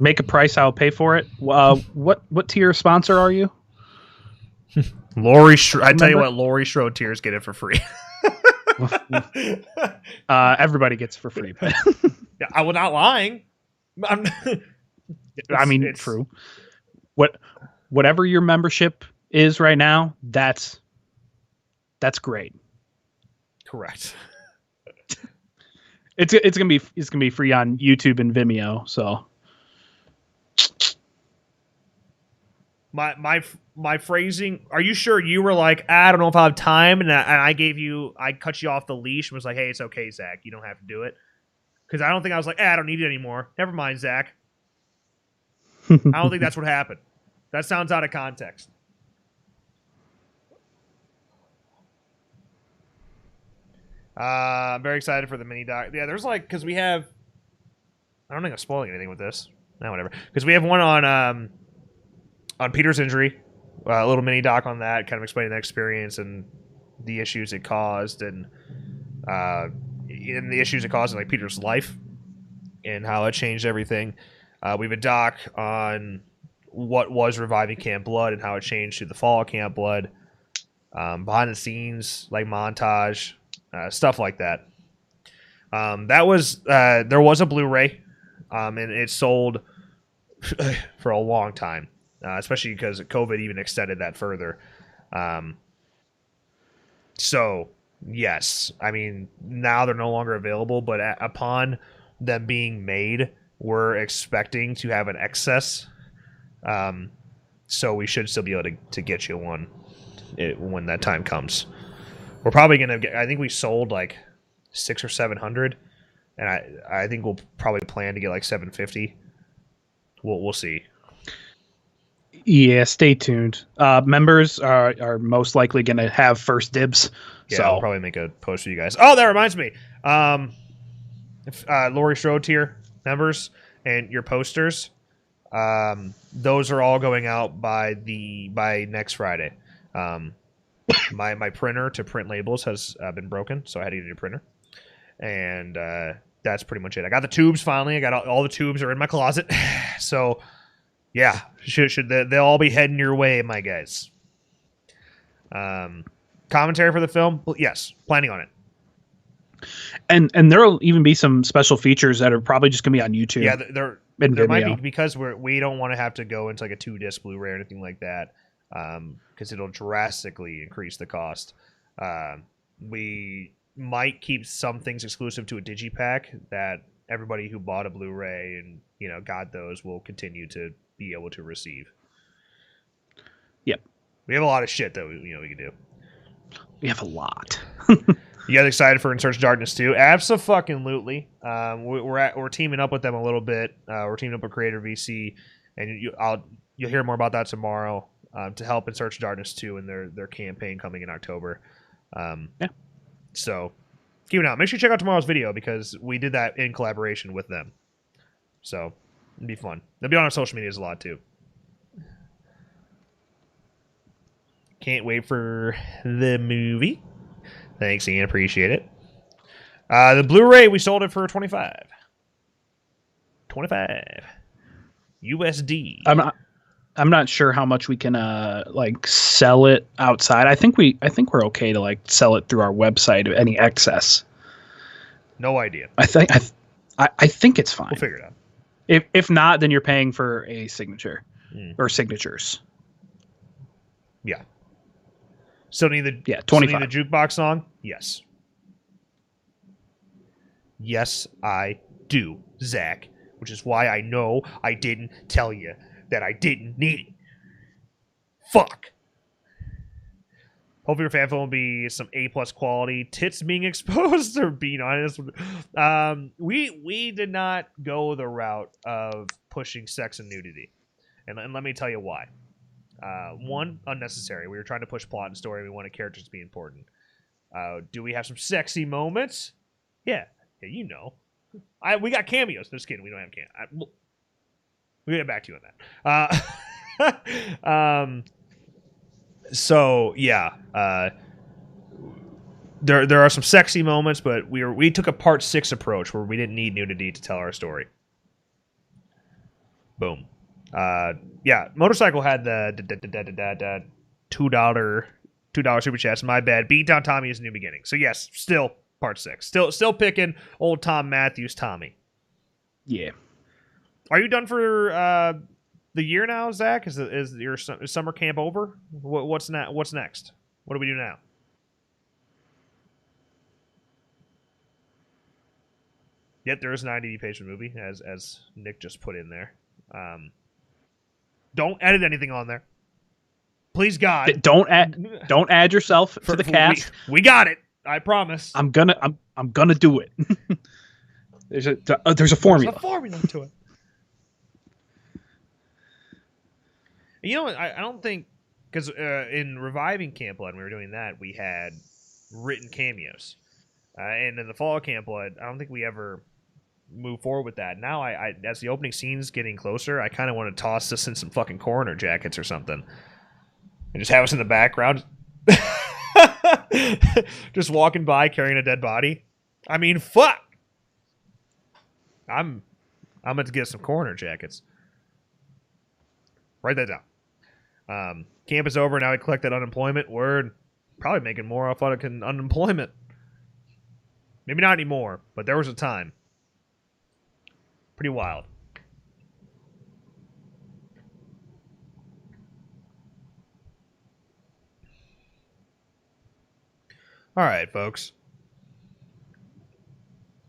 Make a price, I'll pay for it. What tier sponsor are you? Laurie I tell you what, Laurie Strode tiers get it for free. Everybody gets it for free. But Yeah, I was not lying. I mean, it's true. Whatever your membership is right now, that's great. Correct. It's gonna be free on YouTube and Vimeo. So my phrasing. Are you sure you were like, I don't know if I have time, and I cut you off the leash and was like, hey, it's okay, Zach, you don't have to do it. Because I don't think I was like, I don't need it anymore. Never mind, Zach. I don't think that's what happened. That sounds out of context. I'm very excited for the mini doc. Yeah, there's like, because we have, I don't think I'm spoiling anything with this. No, whatever. Because we have one on Peter's injury, a little mini doc on that, kind of explaining the experience and the issues it caused, and in the issues it caused in like Peter's life and how it changed everything. We have a doc on what was reviving Camp Blood and how it changed through the fall of Camp Blood. Behind the scenes, like montage, stuff like that. That was there was a Blu-ray, and it sold for a long time, especially because COVID even extended that further. So yes, I mean now they're no longer available, but upon them being made, we're expecting to have an excess. So we should still be able to get you one when that time comes. We're probably gonna get. I think we sold like 600 or 700, and I think we'll probably plan to get like 750. We'll see. Yeah, stay tuned. Members are most likely going to have first dibs. Yeah, so I'll probably make a post for you guys. Oh, that reminds me. Laurie Strode tier members and your posters, those are all going out by next Friday. My printer to print labels has been broken, so I had to get a new printer, and that's pretty much it. I got the tubes finally. I got all the tubes are in my closet, so yeah, they'll all be heading your way, my guys. Commentary for the film? Well, yes, planning on it. And there'll even be some special features that are probably just gonna be on YouTube. Yeah, there might be, because we don't want to have to go into like a 2-disc Blu-ray or anything like that, because it'll drastically increase the cost. We might keep some things exclusive to a digipack that everybody who bought a Blu-ray and got those will continue to be able to receive. Yep. We have a lot of shit that we can do. We have a lot. You guys excited for In Search of Darkness 2? Abso-fucking-lutely. We're teaming up with them a little bit. We're teaming up with Creator VC, and you'll hear more about that tomorrow, to help In Search of Darkness 2 and their campaign coming in October. Yeah. So keep it out. Make sure you check out tomorrow's video because we did that in collaboration with them. So it'll be fun. They'll be on our social medias a lot too. Can't wait for the movie. Thanks, Ian. Appreciate it. The Blu-ray, we sold it for $25. $25 USD. I'm not sure how much we can sell it outside. I think we're okay to sell it through our website. Any excess. No idea. I think it's fine. We'll figure it out. If not, then you're paying for a signature or signatures. Yeah. Still need the 25. Still need the jukebox song? Yes. Yes, I do, Zach. Which is why I know I didn't tell you that I didn't need it. Fuck. Hopefully your fan film will be some A+ quality. Tits being exposed, or being honest. We did not go the route of pushing sex and nudity. And let me tell you why. One, unnecessary. We were trying to push plot and story. We wanted characters to be important. Do we have some sexy moments? Yeah, you know. We got cameos. Just kidding. We don't have cameos. We'll get back to you on that. So yeah, there are some sexy moments, but we took a part 6 approach where we didn't need nudity to tell our story. Boom. Yeah, Motorcycle had the $2 super chats. My bad. Beat Down Tommy is New Beginning. So yes, still part 6. Still picking old Tom Matthews Tommy. Yeah. Are you done for the year now, Zach? Is your summer camp over? What's next? What do we do now? Yet there is a 90-page movie, as Nick just put in there. Don't edit anything on there, please, God. Don't add yourself to the cast. We got it. I promise. I'm gonna do it. There's a formula. There's a formula to it. You know, I don't think, because in reviving Camp Blood, when we were doing that, we had written cameos, and in the fall Camp Blood, I don't think we ever move forward with that. Now, I as the opening scene's getting closer, I kind of want to toss this in some fucking coroner jackets or something, and just have us in the background, just walking by carrying a dead body. I mean, fuck. I'm going to get some coroner jackets. Write that down. Camp is over. Now we collect that unemployment. Word. Probably making more off fucking unemployment. Maybe not anymore, but there was a time. Pretty wild. All right, folks.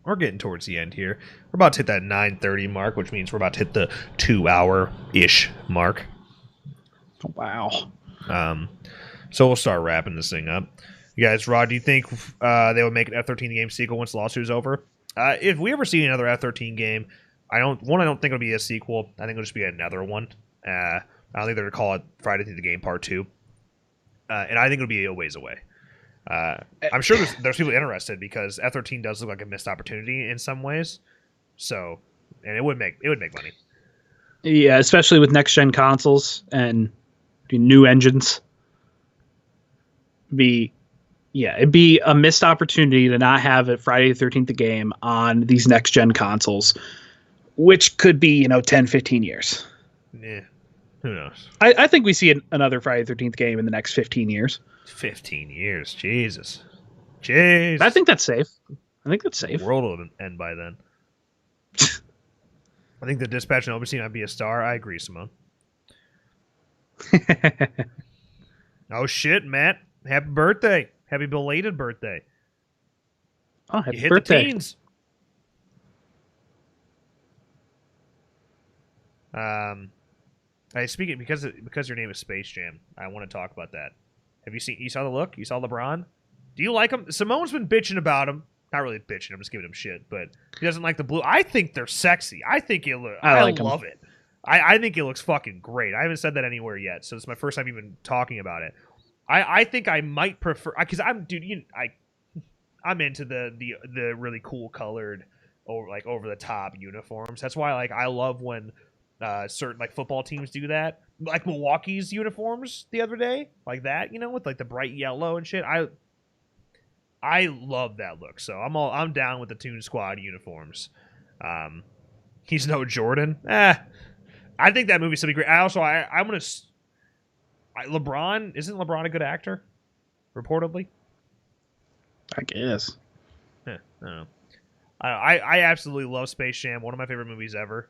We're getting towards the end here. We're about to hit that 9:30 mark, which means we're about to hit the 2-hour-ish mark. Wow. So we'll start wrapping this thing up. You guys, Rod, do you think they would make an F-13 game sequel once the lawsuit is over? If we ever see another F-13 game, I don't think it'll be a sequel. I think it'll just be another one. I don't think they're going to call it Friday the Game Part 2. And I think it'll be a ways away. I'm sure there's people interested because F-13 does look like a missed opportunity in some ways. So, and it would make money. Yeah, especially with next gen consoles and new engines. It'd be a missed opportunity to not have a Friday the 13th game on these next gen consoles, which could be 10, 15 years. Yeah, who knows? I think we see another Friday the 13th game in the next 15 years. 15 years, Jesus. Jeez. I think that's safe. The world will end by then. I think the Dispatch and Open might be a star. I agree, Simone. Oh shit, Matt! Happy birthday! Happy belated birthday! Oh, happy you hit birthday! The teens. Speaking because your name is Space Jam, I want to talk about that. Have you seen? You saw the look? You saw LeBron? Do you like him? Simone's been bitching about him. Not really bitching. I'm just giving him shit, but he doesn't like the blue. I think they're sexy. I think it look. I love it. I think it looks fucking great. I haven't said that anywhere yet, so it's my first time even talking about it. I think I might prefer because I'm into the really cool colored or like over the top uniforms. That's why I love when certain football teams do that. Like Milwaukee's uniforms the other day, like that, with the bright yellow and shit. I love that look. So I'm down with the Toon Squad uniforms. He's no Jordan. I think that movie's gonna be great. I'm gonna. Isn't LeBron a good actor? Reportedly, I guess. I don't know. I absolutely love Space Jam. One of my favorite movies ever.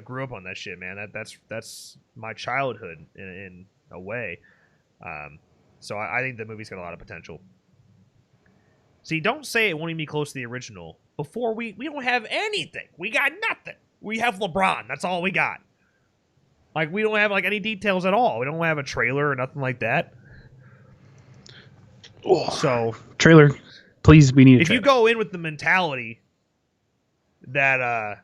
Grew up on that shit, man. That's my childhood in a way. So I think the movie's got a lot of potential. See, don't say it won't even be close to the original. Before we don't have anything. We got nothing. We have LeBron. That's all we got. We don't have any details at all. We don't have a trailer or nothing like that. Oh, So trailer, please. We need a if you trailer. go in with the mentality that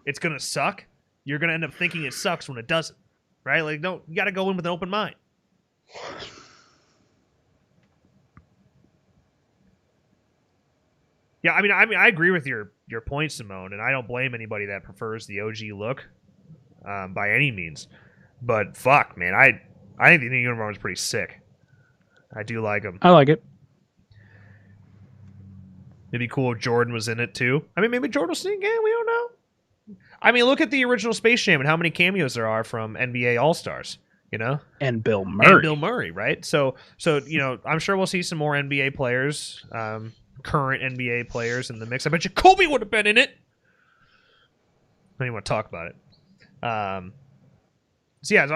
it's gonna suck, you're gonna end up thinking it sucks when it doesn't, right? Like, you got to go in with an open mind. Yeah, I mean, I agree with your point, Simone, and I don't blame anybody that prefers the OG look by any means. But fuck, man, I think the new uniform is pretty sick. I do like them. I like it. It'd be cool if Jordan was in it too. I mean, maybe Jordan will sneak in. We don't know. I mean, look at the original Space Jam and how many cameos there are from NBA All Stars. You know, And Bill Murray. and Bill Murray, right? So I'm sure we'll see some more NBA players, current NBA players in the mix. I bet you Kobe would have been in it. I don't even want to talk about it. So yeah, so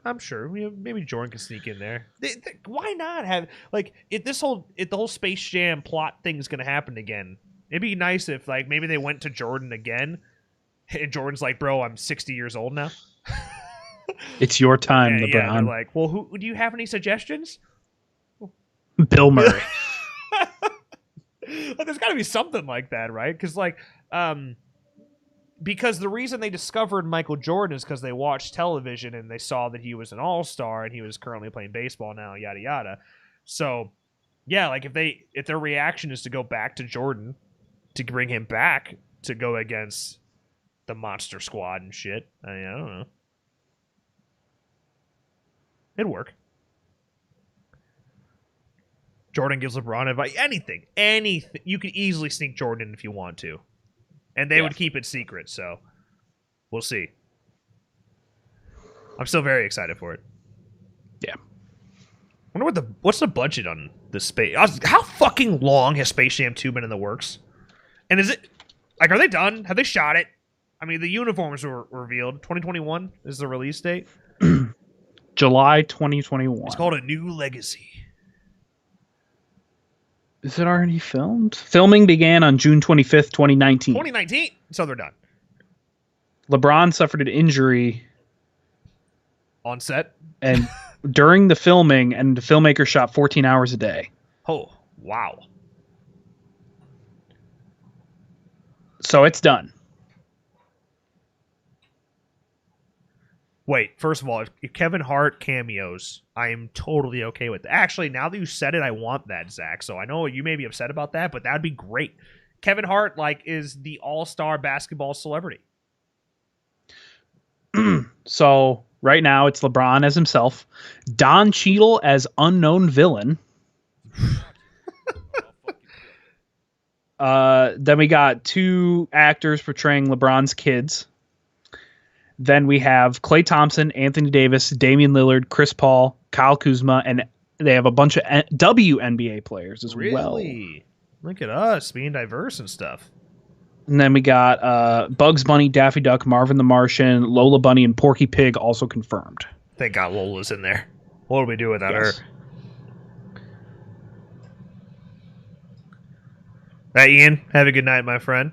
I'm sure maybe Jordan can sneak in there. Why not have if the whole Space Jam plot thing's gonna happen again? It'd be nice if maybe they went to Jordan again, and Jordan's like, "Bro, I'm 60 years old now." It's your time, Yeah, LeBron. they're like, "Well, who do you have any suggestions?" Bill Murray. There's got to be something like that, right? Because the reason they discovered Michael Jordan is because they watched television and they saw that he was an all-star and he was currently playing baseball now, yada yada. So, yeah, if their reaction is to go back to Jordan to bring him back to go against the Monster Squad and shit, I don't know. It'd work. Jordan gives LeBron advice. Anything. You could easily sneak Jordan in if you want to. And they would keep it secret, so we'll see. I'm still very excited for it. Yeah. I wonder what's the budget on this space. How fucking long has Space Jam 2 been in the works? And is it are they done? Have they shot it? I mean, the uniforms were revealed. 2021 is the release date. July 2021. It's called A New Legacy. Is it already filmed? Filming began on June 25th, 2019. 2019, so they're done. LeBron suffered an injury On set. and during the filming, and the filmmaker shot 14 hours a day. Oh, wow. So it's done. Wait, first of all, if Kevin Hart cameos, I am totally okay with that. Actually, now that you said it, I want that, Zach. So I know you may be upset about that, but that'd be great. Kevin Hart, is the all-star basketball celebrity. So right now it's LeBron as himself, Don Cheadle as unknown villain. Then we got 2 actors portraying LeBron's kids. Then we have Klay Thompson, Anthony Davis, Damian Lillard, Chris Paul, Kyle Kuzma, and they have a bunch of WNBA players as well. Really? Look at us being diverse and stuff. And then we got Bugs Bunny, Daffy Duck, Marvin the Martian, Lola Bunny, and Porky Pig also confirmed. Thank God Lola's in there. What would we do without her? Hey, Ian, have a good night, my friend.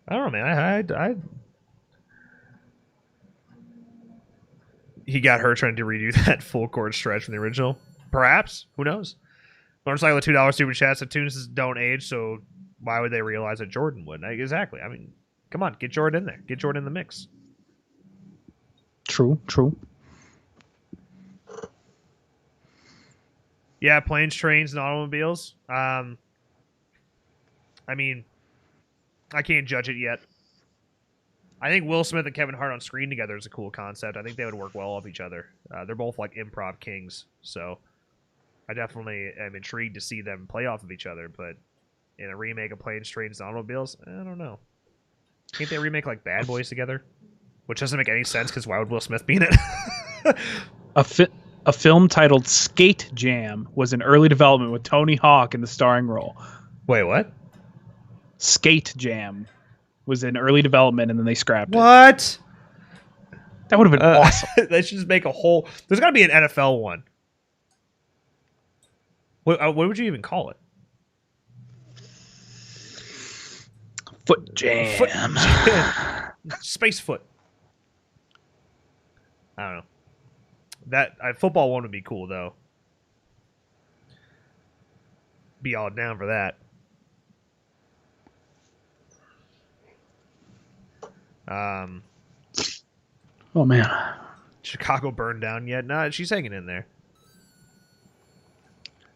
I don't know, man. He got her trying to redo that full court stretch from the original. Perhaps. Who knows? Motorcycle $2 super chats. The tunes don't age, so why would they realize that Jordan would? Exactly. I mean, come on, get Jordan in there. Get Jordan in the mix. True. Yeah, planes, trains, and automobiles. I mean, I can't judge it yet. I think Will Smith and Kevin Hart on screen together is a cool concept. I think they would work well off each other. They're both improv kings, so I definitely am intrigued to see them play off of each other. But in a remake of Planes, Trains, and Automobiles, I don't know. Can't they remake Bad Boys together? Which doesn't make any sense because why would Will Smith be in it? A film titled Skate Jam was in early development with Tony Hawk in the starring role. Wait, what? Skate Jam was in early development, and then they scrapped it. What? That would have been awesome. They should just make a whole... There's got to be an NFL one. What would you even call it? Foot Jam. Space Foot. I don't know. That football one would be cool though. Be all down for that. Oh man. Chicago burned down yet? No, she's hanging in there.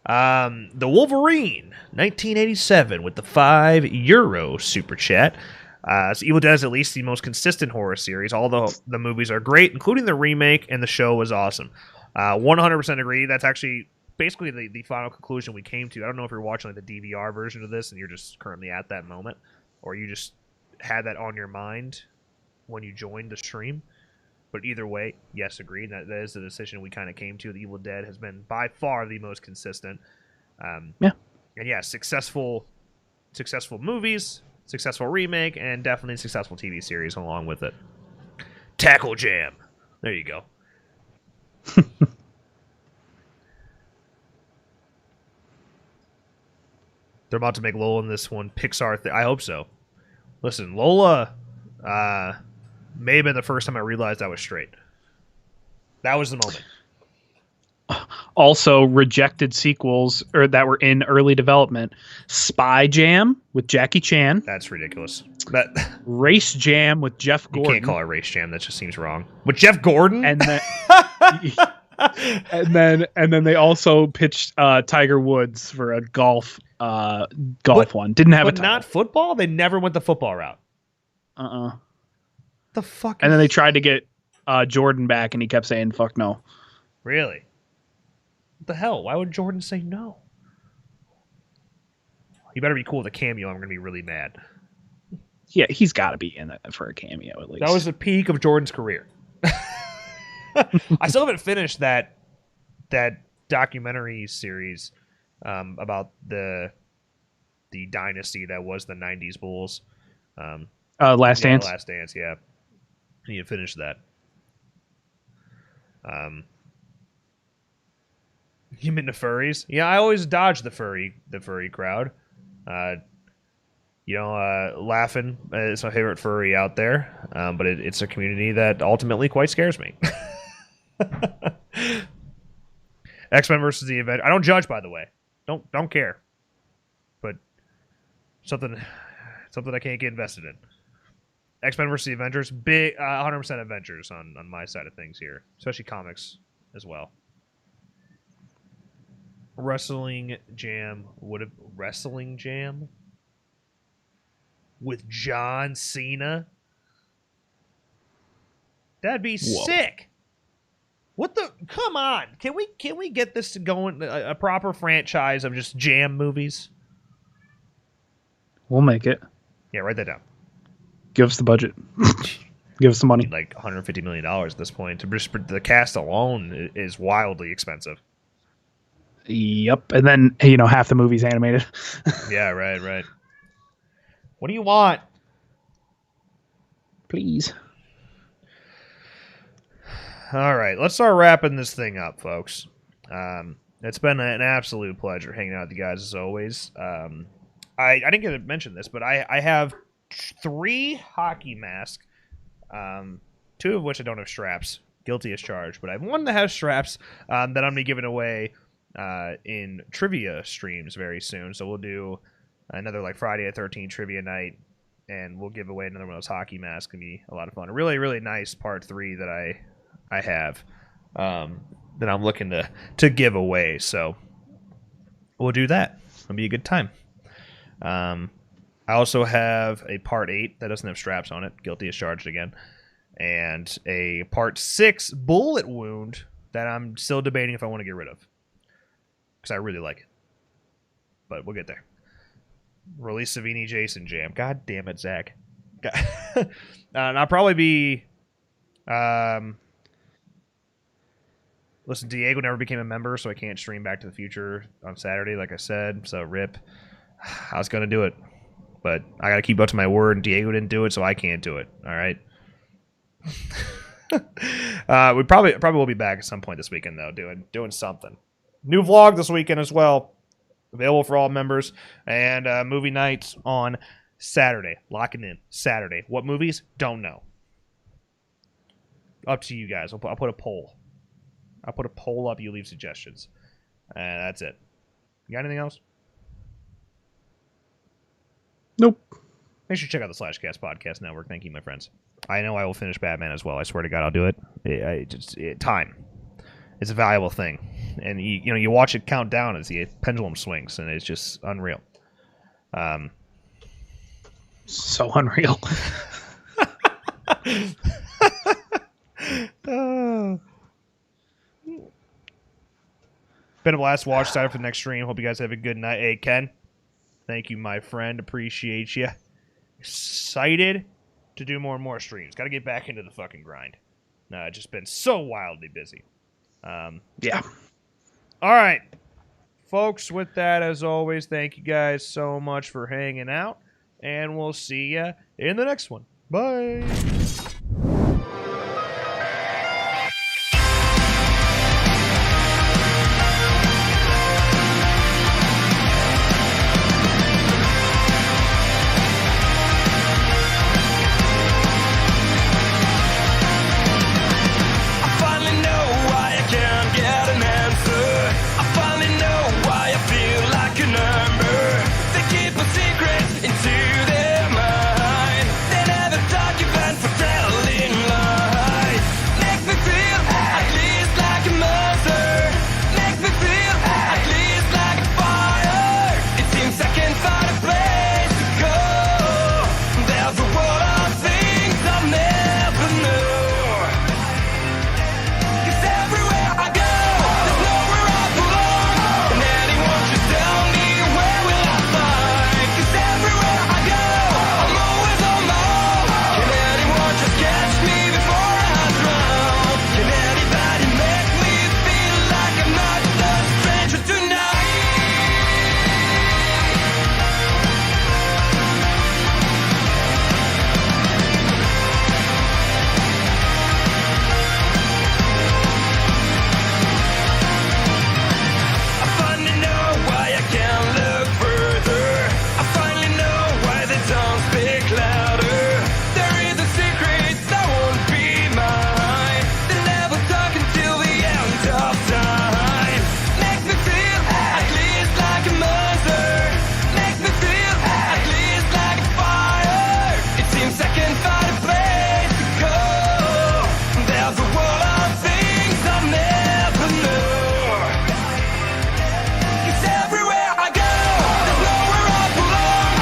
The Wolverine, 1987, with the €5 super chat. So Evil Dead is at least the most consistent horror series. All the movies are great, including the remake, and the show was awesome. 100% agree. That's actually basically the final conclusion we came to. I don't know if you're watching like the DVR version of this and you're just currently at that moment, or you just had that on your mind when you joined the stream. But either way, yes, agreed. That is the decision we kind of came to. The Evil Dead has been by far the most consistent. Yeah. And yeah, successful movies, successful remake, and definitely successful TV series along with it. Tackle Jam. There you go. They're about to make Lola in this one Pixar. I hope so. Listen, Lola may have been the first time I realized I was straight. That was the moment. Also, rejected sequels or that were in early development: Spy Jam with Jackie Chan. That's ridiculous. Race Jam with Jeff You Gordon. can't call it Race Jam. That just seems wrong. With Jeff Gordon, And then and then they also pitched Tiger Woods for a golf one. Didn't have a but title. not football. They never went the football route. The fuck. And then they tried to get Jordan back, and he kept saying "fuck no." Really? What the hell? Why would Jordan say no? You better be cool with a cameo. I'm gonna be really mad. Yeah, he's got to be in it for a cameo at least. That was the peak of Jordan's career. I still haven't finished that documentary series about the dynasty that was the '90s Bulls. Last Dance. Last Dance. Yeah, I need to finish that. You mean the furries? Yeah, I always dodge the furry crowd. Laughing is my favorite furry out there, but it's a community that ultimately quite scares me. X-Men versus the Avengers. I don't judge, by the way. Don't care. But something I can't get invested in. X-Men versus the Avengers. Big 100% Avengers on my side of things here, especially comics as well. Wrestling Jam with John Cena. That'd be sick. What the? Come on! Can we get this to going a proper franchise of just Jam movies? We'll make it. Yeah, write that down. Give us the budget. Give us the money. Like $150 million at this point. The cast alone is wildly expensive. Yep, and then half the movie's animated. Yeah, right. What do you want? Please. All right, let's start wrapping this thing up, folks. It's been an absolute pleasure hanging out with you guys as always. I didn't get to mention this, but I have 3 hockey masks, 2 of which I don't have straps. Guilty as charged, but I have 1 that has straps that I'm going to be giving away in trivia streams very soon. So we'll do another like Friday the 13th trivia night, and we'll give away another one of those hockey masks. It's gonna be a lot of fun. A really, really nice part 3 that I have that I'm looking to give away. So we'll do that. It'll be a good time. I also have a part 8 that doesn't have straps on it. Guilty as charged again. And a part 6 bullet wound that I'm still debating if I want to get rid of, because I really like it. But we'll get there. Release Savini Jason Jam. God damn it, Zach. And I'll probably be... listen, Diego never became a member, so I can't stream Back to the Future on Saturday, like I said. So, rip. I was going to do it. But I got to keep up to my word, and Diego didn't do it, so I can't do it. All right? We probably will be back at some point this weekend, though, doing something. New vlog this weekend as well, available for all members, and movie nights on Saturday. Locking in Saturday. What movies? Don't know. Up to you guys. I'll put a poll. I'll put a poll up. You leave suggestions. And that's it. You got anything else? Nope. Make sure to check out the Slashcast Podcast Network. Thank you, my friends. I know I will finish Batman as well. I swear to God, I'll do it. Time. It's a valuable thing. And, you watch it count down as the pendulum swings, and it's just unreal. So unreal. Been a blast. Watch. Sign up for the next stream. Hope you guys have a good night. Hey, Ken. Thank you, my friend. Appreciate you. Excited to do more and more streams. Got to get back into the fucking grind. Just been so wildly busy. Yeah. All right. Folks, with that, as always, thank you guys so much for hanging out. And we'll see you in the next one. Bye.